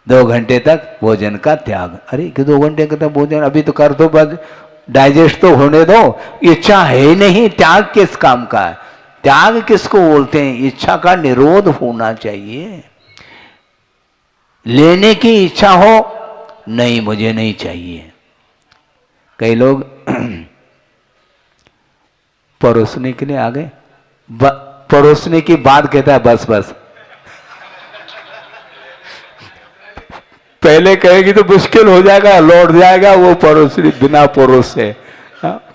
2 घंटे तक भोजन का त्याग। अरे कि 2 घंटे का तक भोजन अभी तो कर दो, बस डाइजेस्ट तो होने दो। इच्छा है ही नहीं, त्याग किस काम का है? त्याग किसको बोलते हैं? इच्छा का निरोध होना चाहिए। लेने की इच्छा हो, नहीं मुझे नहीं चाहिए। कई लोग परोसने के लिए आ गए, परोसने की बात कहता है बस बस, पहले कहेगी तो मुश्किल हो जाएगा, लौट जाएगा वो परोसनी बिना परोसे।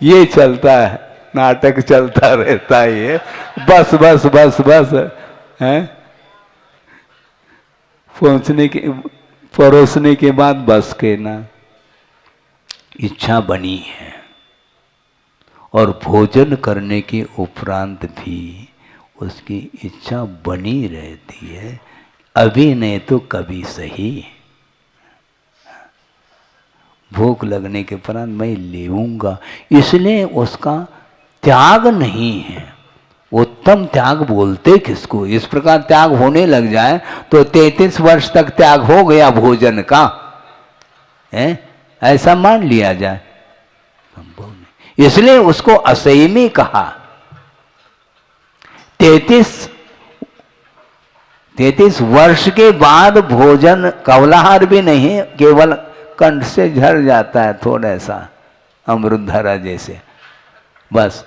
ये चलता है, नाटक चलता रहता है ये, बस बस बस बस है। पहुंचने के परोसने के बाद बस के ना, इच्छा बनी है। और भोजन करने के उपरांत भी उसकी इच्छा बनी रहती है, अभी नहीं तो कभी सही। भूख लगने के उपरांत मैं लेऊंगा, इसलिए उसका त्याग नहीं है। उत्तम त्याग बोलते किसको? इस प्रकार त्याग होने लग जाए तो 33 वर्ष तक त्याग हो गया भोजन का, है ऐसा मान लिया जाए, संभव नहीं। इसलिए उसको असंयमी कहा। 33 वर्ष के बाद भोजन, कवलाहार भी नहीं, केवल कंठ से झड़ जाता है थोड़ा सा, अमृतधारा जैसे, बस।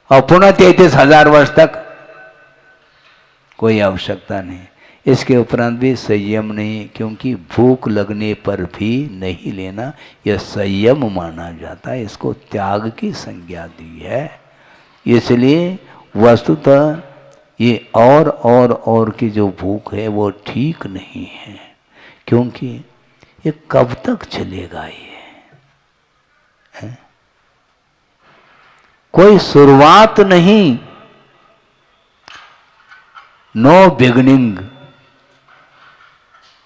और पुनः 33,000 वर्ष तक कोई आवश्यकता नहीं। इसके उपरांत भी संयम नहीं, क्योंकि भूख लगने पर भी नहीं लेना, यह संयम माना जाता है। इसको त्याग की संज्ञा दी है। इसलिए वस्तुतः ये और की जो भूख है वो ठीक नहीं है, क्योंकि ये कब तक चलेगा? ये है? कोई शुरुआत नहीं, नो बिगनिंग।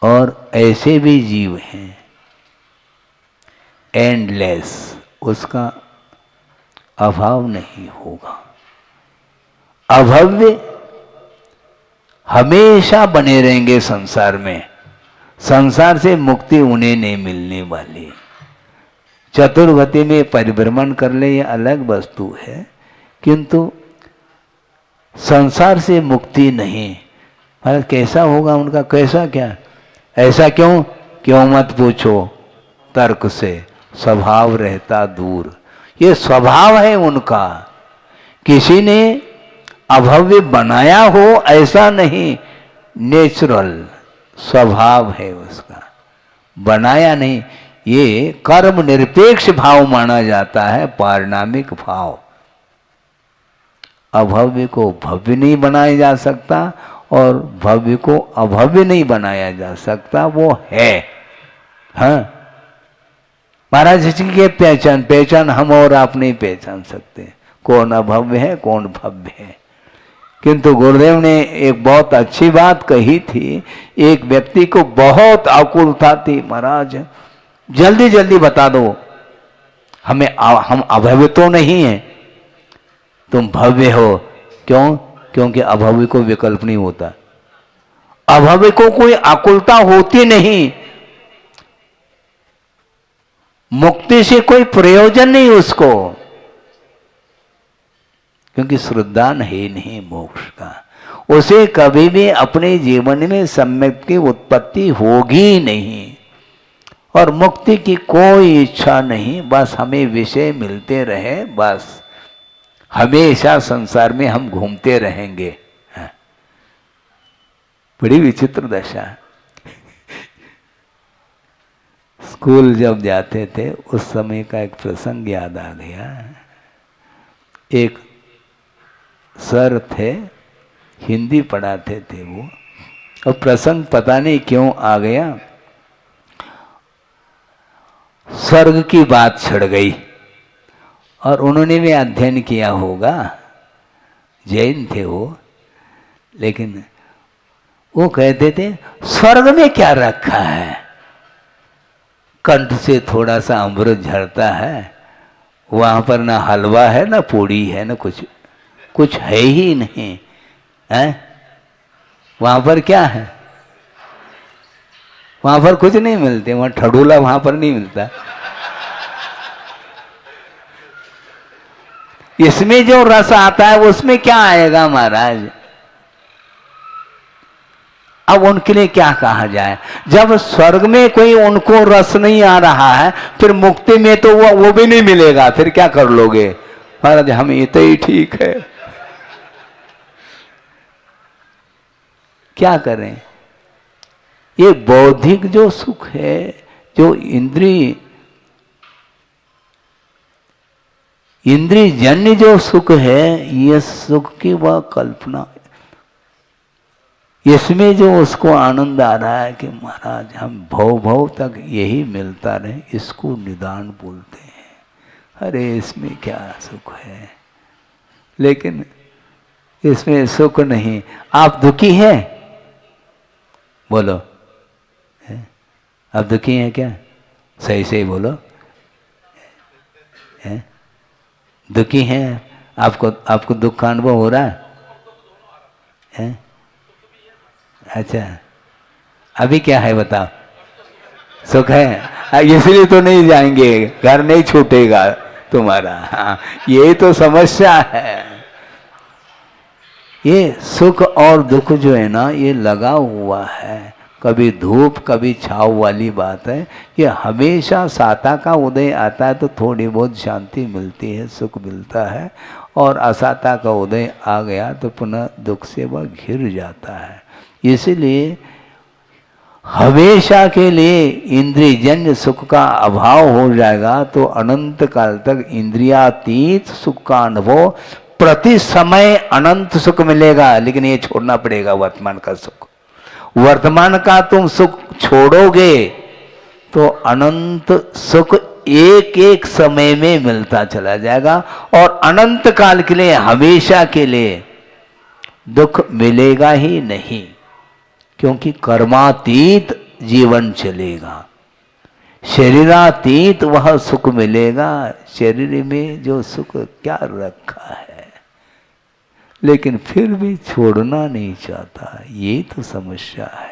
और ऐसे भी जीव हैं एंडलेस, उसका अभाव नहीं होगा। अभव्य हमेशा बने रहेंगे संसार में, संसार से मुक्ति उन्हें नहीं मिलने वाली। चतुर्गति में परिभ्रमण कर ले, ये अलग वस्तु है, किंतु संसार से मुक्ति नहीं। महाराज कैसा होगा उनका, कैसा क्या, ऐसा क्यों, क्यों मत पूछो, तर्क से स्वभाव रहता दूर। ये स्वभाव है उनका, किसी ने अभव्य बनाया हो ऐसा नहीं, नेचुरल स्वभाव है उसका, बनाया नहीं। ये कर्म निरपेक्ष भाव माना जाता है, पारिणामिक भाव। अभव्य को भव्य नहीं बनाया जा सकता और भव्य को अभव्य नहीं बनाया जा सकता, वो है। हाँ महाराज जी की पहचान हम और आप नहीं पहचान सकते, कौन अभव्य है कौन भव्य है। किंतु गुरुदेव ने एक बहुत अच्छी बात कही थी। एक व्यक्ति को बहुत आकुलता थी, महाराज जल्दी जल्दी बता दो हमें, हम अभव्य तो नहीं है, तुम भव्य हो। क्यों, क्योंकि अभव्य को विकल्प नहीं होता, अभव्य को कोई आकुलता होती नहीं, मुक्ति से कोई प्रयोजन नहीं उसको, क्योंकि श्रद्धान है नहीं मोक्ष का। उसे कभी भी अपने जीवन में सम्यक की उत्पत्ति होगी नहीं और मुक्ति की कोई इच्छा नहीं, बस हमें विषय मिलते रहे, बस हमेशा संसार में हम घूमते रहेंगे। बड़ी विचित्र दशा। स्कूल जब जाते थे उस समय का एक प्रसंग याद आ गया। एक सर थे, हिंदी पढ़ाते थे वो, और प्रसंग पता नहीं क्यों आ गया, स्वर्ग की बात छिड़ गई और उन्होंने भी अध्ययन किया होगा, जैन थे वो, लेकिन वो कहते थे स्वर्ग में क्या रखा है, कंठ से थोड़ा सा अमृत झरता है, वहां पर ना हलवा है ना पूड़ी है ना कुछ है ही नहीं है। वहां पर क्या है, वहां पर कुछ नहीं मिलते, वहां ठडूला वहां पर नहीं मिलता। इसमें जो रस आता है उसमें क्या आएगा महाराज। अब उनके लिए क्या कहा जाए, जब स्वर्ग में कोई उनको रस नहीं आ रहा है, फिर मुक्ति में तो वो भी नहीं मिलेगा, फिर क्या कर लोगे महाराज, हम इतना ही ठीक है, क्या करें। ये बौद्धिक जो सुख है, जो इंद्रिय जन्य जो सुख है, ये सुख की वह कल्पना, इसमें जो उसको आनंद आ रहा है कि महाराज हम भव तक यही मिलता रहे, इसको निदान बोलते हैं। अरे इसमें क्या सुख है, लेकिन इसमें सुख नहीं। आप दुखी हैं, बोलो आप दुखी हैं क्या, सही सही बोलो, है? दुखी हैं, आपको दुख का अनुभव हो रहा है? अच्छा, अभी क्या है बताओ, सुख है, इसलिए तो नहीं जाएंगे, घर नहीं छूटेगा तुम्हारा। हाँ, ये तो समस्या है। ये सुख और दुख जो है ना, ये लगा हुआ है, कभी धूप कभी छाव वाली बात है। ये हमेशा साता का उदय आता है तो थोड़ी बहुत शांति मिलती है, सुख मिलता है, और असाता का उदय आ गया तो पुनः दुख से वह घिर जाता है। इसलिए हमेशा के लिए इंद्रियजन्य सुख का अभाव हो जाएगा तो अनंत काल तक इंद्रियातीत सुख का अनुभव, प्रति समय अनंत सुख मिलेगा, लेकिन ये छोड़ना पड़ेगा वर्तमान का सुख। वर्तमान का तुम सुख छोड़ोगे तो अनंत सुख एक एक समय में मिलता चला जाएगा और अनंत काल के लिए, हमेशा के लिए दुख मिलेगा ही नहीं, क्योंकि कर्मातीत जीवन चलेगा, शरीरातीत वह सुख मिलेगा। शरीर में जो सुख क्या रखा है, लेकिन फिर भी छोड़ना नहीं चाहता। ये तो समस्या है।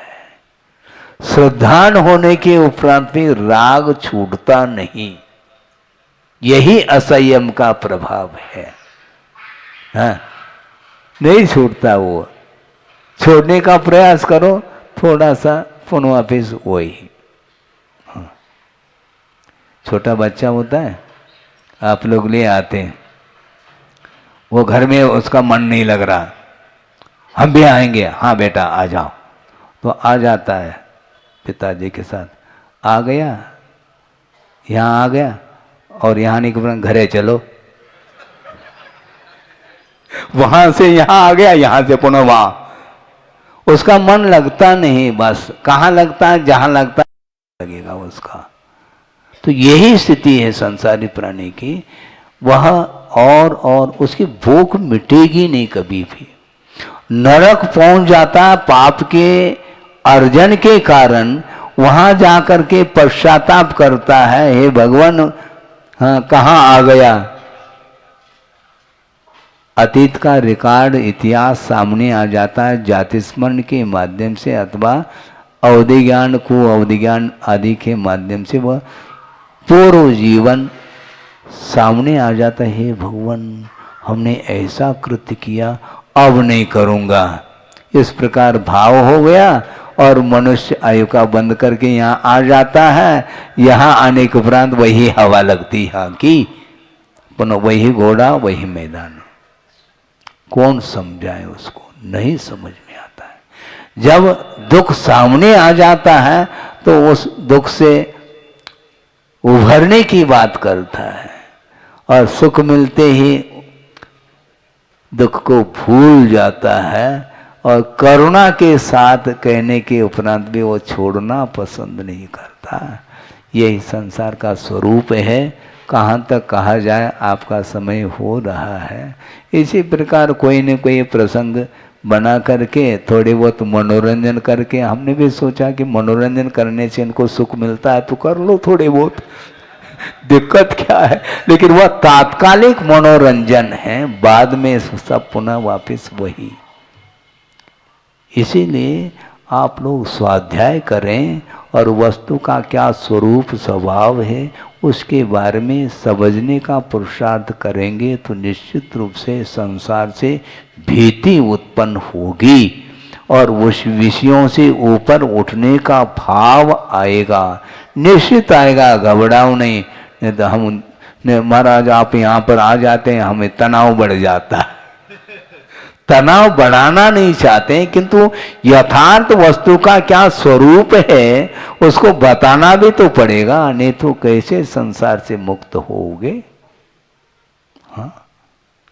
श्रद्धान होने के उपरांत भी राग छूटता नहीं। यही असंयम का प्रभाव है। हाँ, नहीं छूटता। वो छोड़ने का प्रयास करो, थोड़ा सा पुनः वापिस वही। हाँ। छोटा बच्चा होता है, आप लोग ले आते हैं, वो घर में उसका मन नहीं लग रहा, हम भी आएंगे, हाँ बेटा आ जाओ, तो आ जाता है पिताजी के साथ। आ गया, यहाँ आ गया, और यहाँ नहीं कि घरे चलो, वहां से यहाँ आ गया, यहाँ से पुनः वहां। उसका मन लगता नहीं। बस कहाँ लगता है? जहां लगता है लगेगा उसका। तो यही स्थिति है संसारी प्राणी की। वह और उसकी भूख मिटेगी नहीं कभी भी। नरक पहुंच जाता है पाप के अर्जन के कारण। वहां जाकर के पश्चाताप करता है, हे भगवान, हाँ कहाँ आ गया। अतीत का रिकॉर्ड, इतिहास सामने आ जाता है जाति स्मरण के माध्यम से अथवा अवधि ज्ञान को अवधि ज्ञान आदि के माध्यम से। वह पूर्व जीवन सामने आ जाता है। हे भगवान, हमने ऐसा कृत्य किया, अब नहीं करूँगा। इस प्रकार भाव हो गया और मनुष्य आयु का बंद करके यहाँ आ जाता है। यहाँ आने के उपरांत वही हवा लगती है कि पुनः वही घोड़ा, वही मैदान। कौन समझाए उसको? नहीं समझ में आता है। जब दुख सामने आ जाता है तो उस दुख से उभरने की बात करता है, और सुख मिलते ही दुख को भूल जाता है, और करुणा के साथ कहने के उपरांत भी वो छोड़ना पसंद नहीं करता। यही संसार का स्वरूप है। कहाँ तक कहा जाए, आपका समय हो रहा है। इसी प्रकार कोई न कोई प्रसंग बना करके थोड़ी बहुत मनोरंजन करके, हमने भी सोचा कि मनोरंजन करने से इनको सुख मिलता है तो कर लो थोड़े बहुत, दिक्कत क्या है। लेकिन वह तात्कालिक मनोरंजन है, बाद में सब पुनः वापस वही। इसीलिए आप लोग स्वाध्याय करें और वस्तु का क्या स्वरूप स्वभाव है उसके बारे में समझने का पुरुषार्थ करेंगे तो निश्चित रूप से संसार से भीति उत्पन्न होगी और उस विषयों से ऊपर उठने का भाव आएगा, निश्चित आएगा। घबराओ नहीं तो हम महाराज आप यहाँ पर आ जाते हैं, हमें तनाव बढ़ जाता है। तनाव बढ़ाना नहीं चाहते, किंतु यथार्थ वस्तु का क्या स्वरूप है उसको बताना भी तो पड़ेगा, नहीं तो कैसे संसार से मुक्त होगे। हाँ,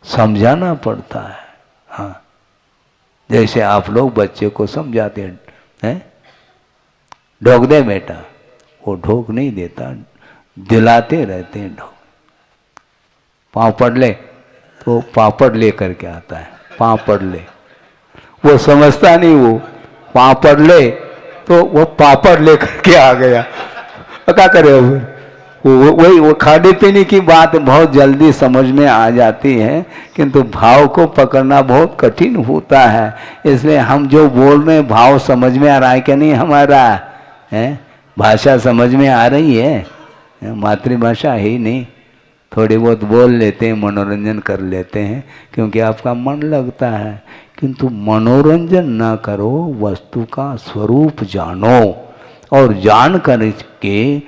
समझाना पड़ता है। हाँ, जैसे आप लोग बच्चे को समझाते हैं, ढोक दे बेटा, वो ढोक नहीं देता, दिलाते रहते हैं ढोक। पाँव पड़ ले तो पापड़ ले करके आता है, पाँव पड़ ले, वो समझता नहीं, वो पाँव पड़ ले तो वो पापड़ ले करके आ गया। क्या करे वही वो खाने पीने की बात बहुत जल्दी समझ में आ जाती है, किंतु भाव को पकड़ना बहुत कठिन होता है। इसलिए हम जो बोल रहे हैं भाव समझ में आ रहा है कि नहीं हमारा है, भाषा समझ में आ रही है, मातृभाषा ही नहीं, थोड़ी बहुत बोल लेते हैं, मनोरंजन कर लेते हैं क्योंकि आपका मन लगता है, किंतु मनोरंजन ना करो, वस्तु का स्वरूप जानो और जान करके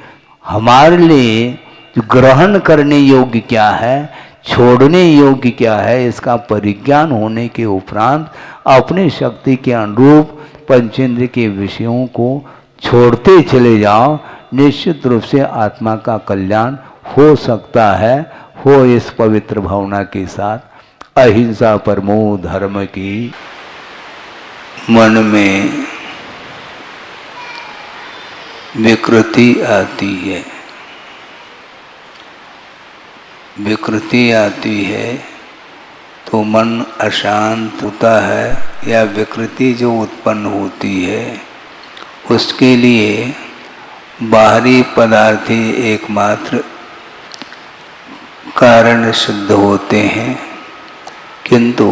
हमारे लिए ग्रहण करने योग्य क्या है, छोड़ने योग्य क्या है, इसका परिज्ञान होने के उपरांत अपनी शक्ति के अनुरूप पंचेंद्र के विषयों को छोड़ते चले जाओ। निश्चित रूप से आत्मा का कल्याण हो सकता है। हो इस पवित्र भावना के साथ अहिंसा परमो धर्म की मन में विकृति आती है, विकृति आती है तो मन अशांत होता है, या विकृति जो उत्पन्न होती है उसके लिए बाहरी पदार्थ ही एकमात्र कारण सिद्ध होते हैं, किंतु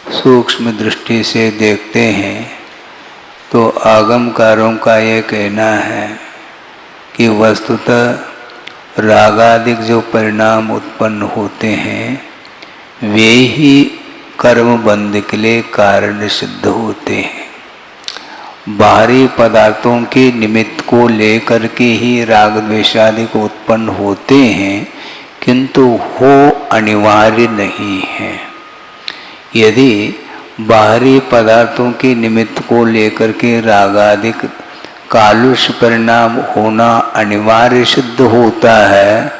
सूक्ष्म दृष्टि से देखते हैं तो आगमकारों का ये कहना है कि वस्तुतः रागादिक जो परिणाम उत्पन्न होते हैं वे ही कर्म बंध के लिए कारण सिद्ध होते हैं। बाहरी पदार्थों के निमित्त को लेकर के ही राग द्वेषादिक उत्पन्न होते हैं, किंतु हो अनिवार्य नहीं है। यदि बाहरी पदार्थों के निमित्त को लेकर के रागादिक कालुष परिणाम होना अनिवार्य सिद्ध होता है,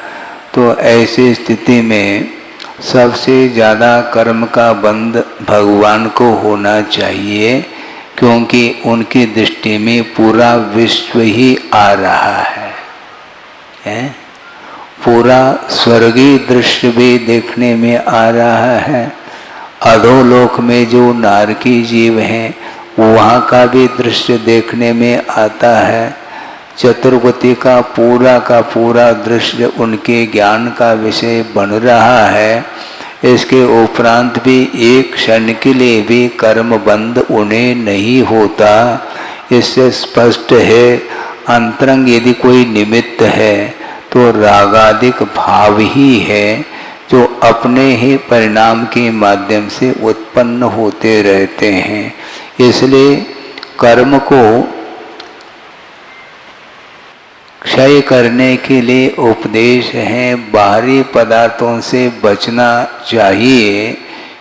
तो ऐसी स्थिति में सबसे ज़्यादा कर्म का बंध भगवान को होना चाहिए, क्योंकि उनकी दृष्टि में पूरा विश्व ही आ रहा है? पूरा स्वर्गीय दृश्य भी देखने में आ रहा है। अधोलोक में जो नारकी जीव हैं वहाँ का भी दृश्य देखने में आता है। चतुर्गति का पूरा दृश्य उनके ज्ञान का विषय बन रहा है। इसके उपरांत भी एक क्षण के लिए भी कर्म बंध उन्हें नहीं होता। इससे स्पष्ट है अंतरंग यदि कोई निमित्त है तो रागादिक भाव ही है जो अपने ही परिणाम के माध्यम से उत्पन्न होते रहते हैं। इसलिए कर्म को क्षय करने के लिए उपदेश है, बाहरी पदार्थों से बचना चाहिए,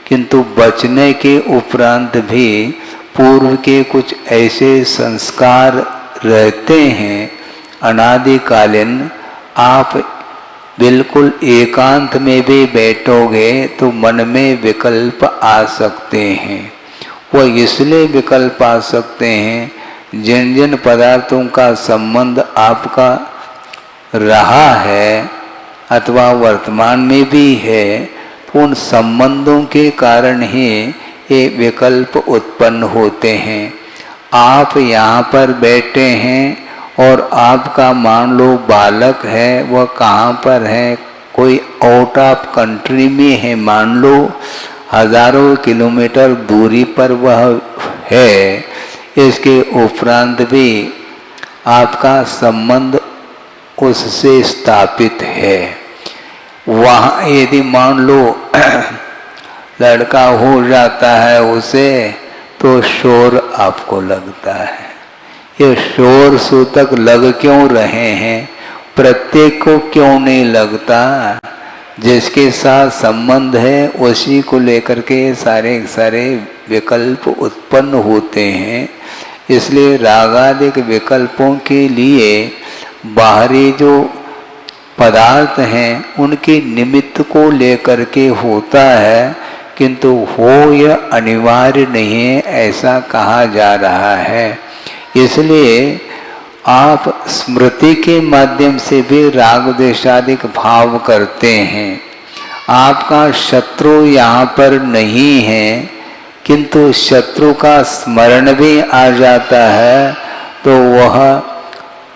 किंतु बचने के उपरांत भी पूर्व के कुछ ऐसे संस्कार रहते हैं अनादिकालीन। आप बिल्कुल एकांत में भी बैठोगे तो मन में विकल्प आ सकते हैं। वो इसलिए विकल्प आ सकते हैं जिन जिन पदार्थों का संबंध आपका रहा है अथवा वर्तमान में भी है, तो उन संबंधों के कारण ही ये विकल्प उत्पन्न होते हैं। आप यहाँ पर बैठे हैं और आपका मान लो बालक है, वह कहाँ पर है, कोई आउट ऑफ कंट्री में है, मान लो हजारों किलोमीटर दूरी पर वह है। इसके उपरांत भी आपका संबंध उससे स्थापित है। वहाँ यदि मान लो लड़का हो जाता है उसे, तो शोर आपको लगता है। ये शोर सूतक लग क्यों रहे हैं? प्रत्येक को क्यों नहीं लगता? जिसके साथ संबंध है उसी को लेकर के सारे विकल्प उत्पन्न होते हैं। इसलिए रागादिक विकल्पों के लिए बाहरी जो पदार्थ हैं उनके निमित्त को लेकर के होता है, किंतु हो यह अनिवार्य नहीं है, ऐसा कहा जा रहा है। इसलिए आप स्मृति के माध्यम से भी राग द्वेषादिक भाव करते हैं। आपका शत्रु यहाँ पर नहीं है, किंतु शत्रु का स्मरण भी आ जाता है तो वह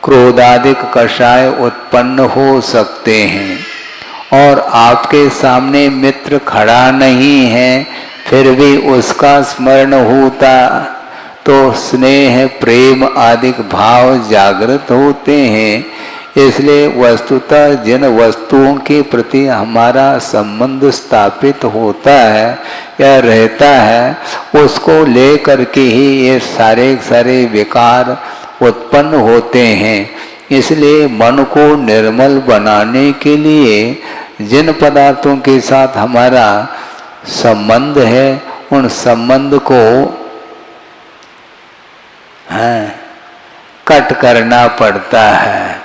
क्रोधादिक कषाय उत्पन्न हो सकते हैं। और आपके सामने मित्र खड़ा नहीं है फिर भी उसका स्मरण होता तो स्नेह प्रेम आदि भाव जागृत होते हैं। इसलिए वस्तुतः जिन वस्तुओं के प्रति हमारा संबंध स्थापित होता है या रहता है, उसको लेकर के ही ये सारे विकार उत्पन्न होते हैं। इसलिए मन को निर्मल बनाने के लिए जिन पदार्थों के साथ हमारा संबंध है उन संबंध को कट करना पड़ता है।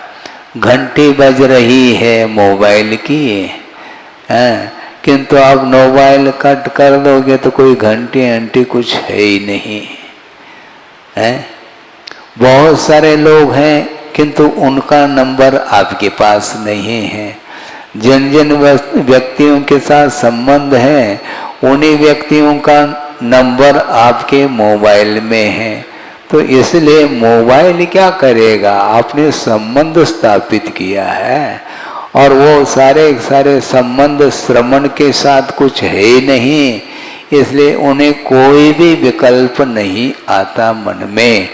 घंटी बज रही है मोबाइल की, किंतु आप मोबाइल कट कर दोगे तो कोई घंटी कुछ है ही नहीं है। बहुत सारे लोग हैं किंतु उनका नंबर आपके पास नहीं है। जिन जिन व्यक्तियों के साथ संबंध है उन्हीं व्यक्तियों का नंबर आपके मोबाइल में है। तो इसलिए मोबाइल क्या करेगा? आपने संबंध स्थापित किया है और वो सारे संबंध श्रवण के साथ कुछ है ही नहीं। इसलिए उन्हें कोई भी विकल्प नहीं आता मन में।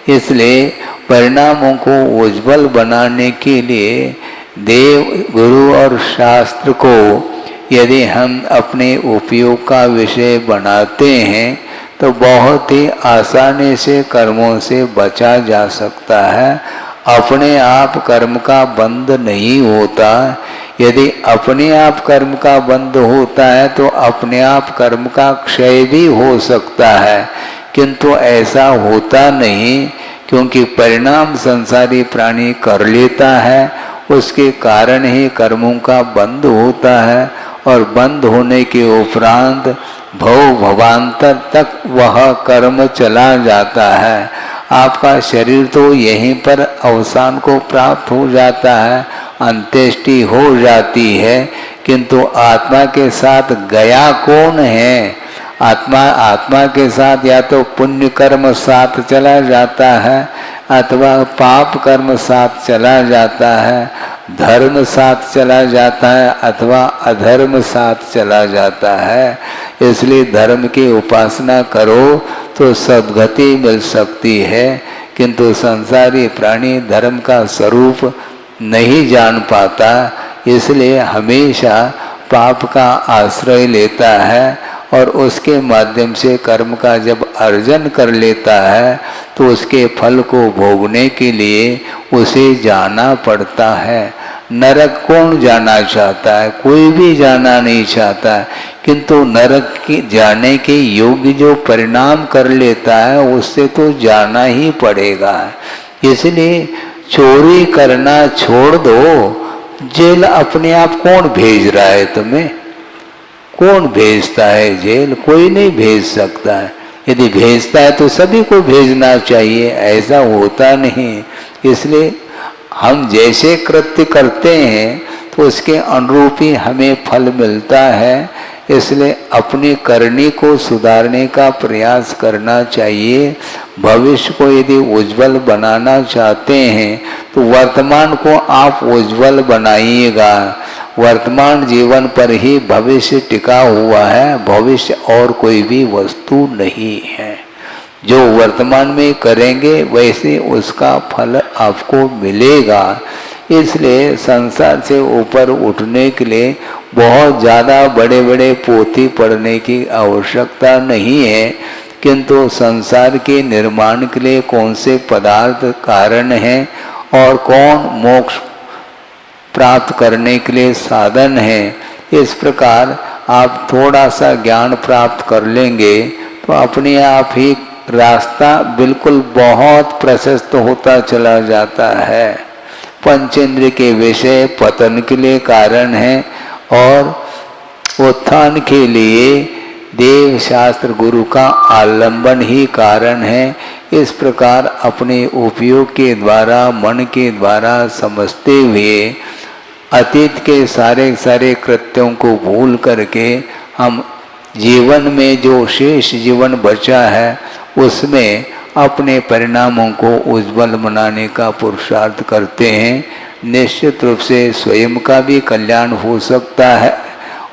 इसलिए परिणामों को उज्जवल बनाने के लिए देव, गुरु और शास्त्र को यदि हम अपने उपयोग का विषय बनाते हैं तो बहुत ही आसानी से कर्मों से बचा जा सकता है। अपने आप कर्म का बंध नहीं होता। यदि अपने आप कर्म का बंध होता है तो अपने आप कर्म का क्षय भी हो सकता है, किंतु ऐसा होता नहीं, क्योंकि परिणाम संसारी प्राणी कर लेता है, उसके कारण ही कर्मों का बंध होता है। और बंद होने के उपरांत भव भवांतर तक वह कर्म चला जाता है। आपका शरीर तो यहीं पर अवसान को प्राप्त हो जाता है, अंत्येष्टि हो जाती है, किंतु आत्मा के साथ गया कौन है? आत्मा के साथ या तो पुण्य कर्म साथ चला जाता है अथवा पाप कर्म साथ चला जाता है, धर्म साथ चला जाता है अथवा अधर्म साथ चला जाता है। इसलिए धर्म की उपासना करो तो सद्गति मिल सकती है, किंतु संसारी प्राणी धर्म का स्वरूप नहीं जान पाता, इसलिए हमेशा पाप का आश्रय लेता है और उसके माध्यम से कर्म का जब अर्जन कर लेता है तो उसके फल को भोगने के लिए उसे जाना पड़ता है। नरक कौन जाना चाहता है? कोई भी जाना नहीं चाहता, किंतु नरक के जाने के योग्य जो परिणाम कर लेता है उससे तो जाना ही पड़ेगा। इसलिए चोरी करना छोड़ दो, जेल अपने आप कौन भेज रहा है तुम्हें? कौन भेजता है जेल? कोई नहीं भेज सकता है। यदि भेजता है तो सभी को भेजना चाहिए, ऐसा होता नहीं। इसलिए हम जैसे कृत्य करते हैं तो उसके अनुरूप ही हमें फल मिलता है। इसलिए अपनी करनी को सुधारने का प्रयास करना चाहिए। भविष्य को यदि उज्जवल बनाना चाहते हैं तो वर्तमान को आप उज्जवल बनाइएगा। वर्तमान जीवन पर ही भविष्य टिका हुआ है, भविष्य और कोई भी वस्तु नहीं है। जो वर्तमान में करेंगे वैसे उसका फल आपको मिलेगा। इसलिए संसार से ऊपर उठने के लिए बहुत ज़्यादा बड़े बड़े पोथी पढ़ने की आवश्यकता नहीं है, किंतु संसार के निर्माण के लिए कौन से पदार्थ कारण हैं और कौन मोक्ष प्राप्त करने के लिए साधन है, इस प्रकार आप थोड़ा सा ज्ञान प्राप्त कर लेंगे तो अपने आप ही रास्ता बिल्कुल बहुत प्रशस्त होता चला जाता है। पंचेंद्र के विषय पतन के लिए कारण है और उत्थान के लिए देव शास्त्र गुरु का आलंबन ही कारण है। इस प्रकार अपने उपयोग के द्वारा, मन के द्वारा समझते हुए अतीत के सारे कृत्यों को भूल करके हम जीवन में जो शेष जीवन बचा है उसमें अपने परिणामों को उज्जवल बनाने का पुरुषार्थ करते हैं। निश्चित रूप से स्वयं का भी कल्याण हो सकता है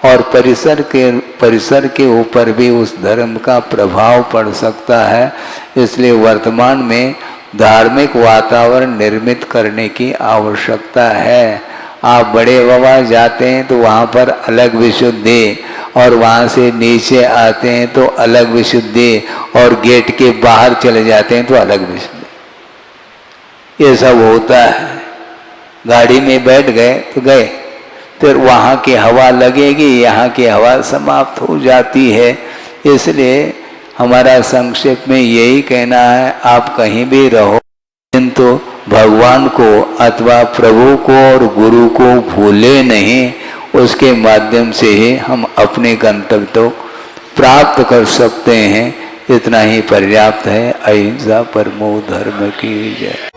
और परिसर के ऊपर भी उस धर्म का प्रभाव पड़ सकता है। इसलिए वर्तमान में धार्मिक वातावरण निर्मित करने की आवश्यकता है। आप बड़े बाबा जाते हैं तो वहाँ पर अलग विशुद्धि, और वहाँ से नीचे आते हैं तो अलग विशुद्धि, और गेट के बाहर चले जाते हैं तो अलग विशुद्धि। ये सब होता है। गाड़ी में बैठ गए तो गए, फिर वहाँ की हवा लगेगी, यहाँ की हवा समाप्त हो जाती है। इसलिए हमारा संक्षेप में यही कहना है, आप कहीं भी रहो किंतु भगवान को अथवा प्रभु को और गुरु को भूले नहीं। उसके माध्यम से ही हम अपने गंतव्य को प्राप्त कर सकते हैं। इतना ही पर्याप्त है। अहिंसा परमो धर्म की जय।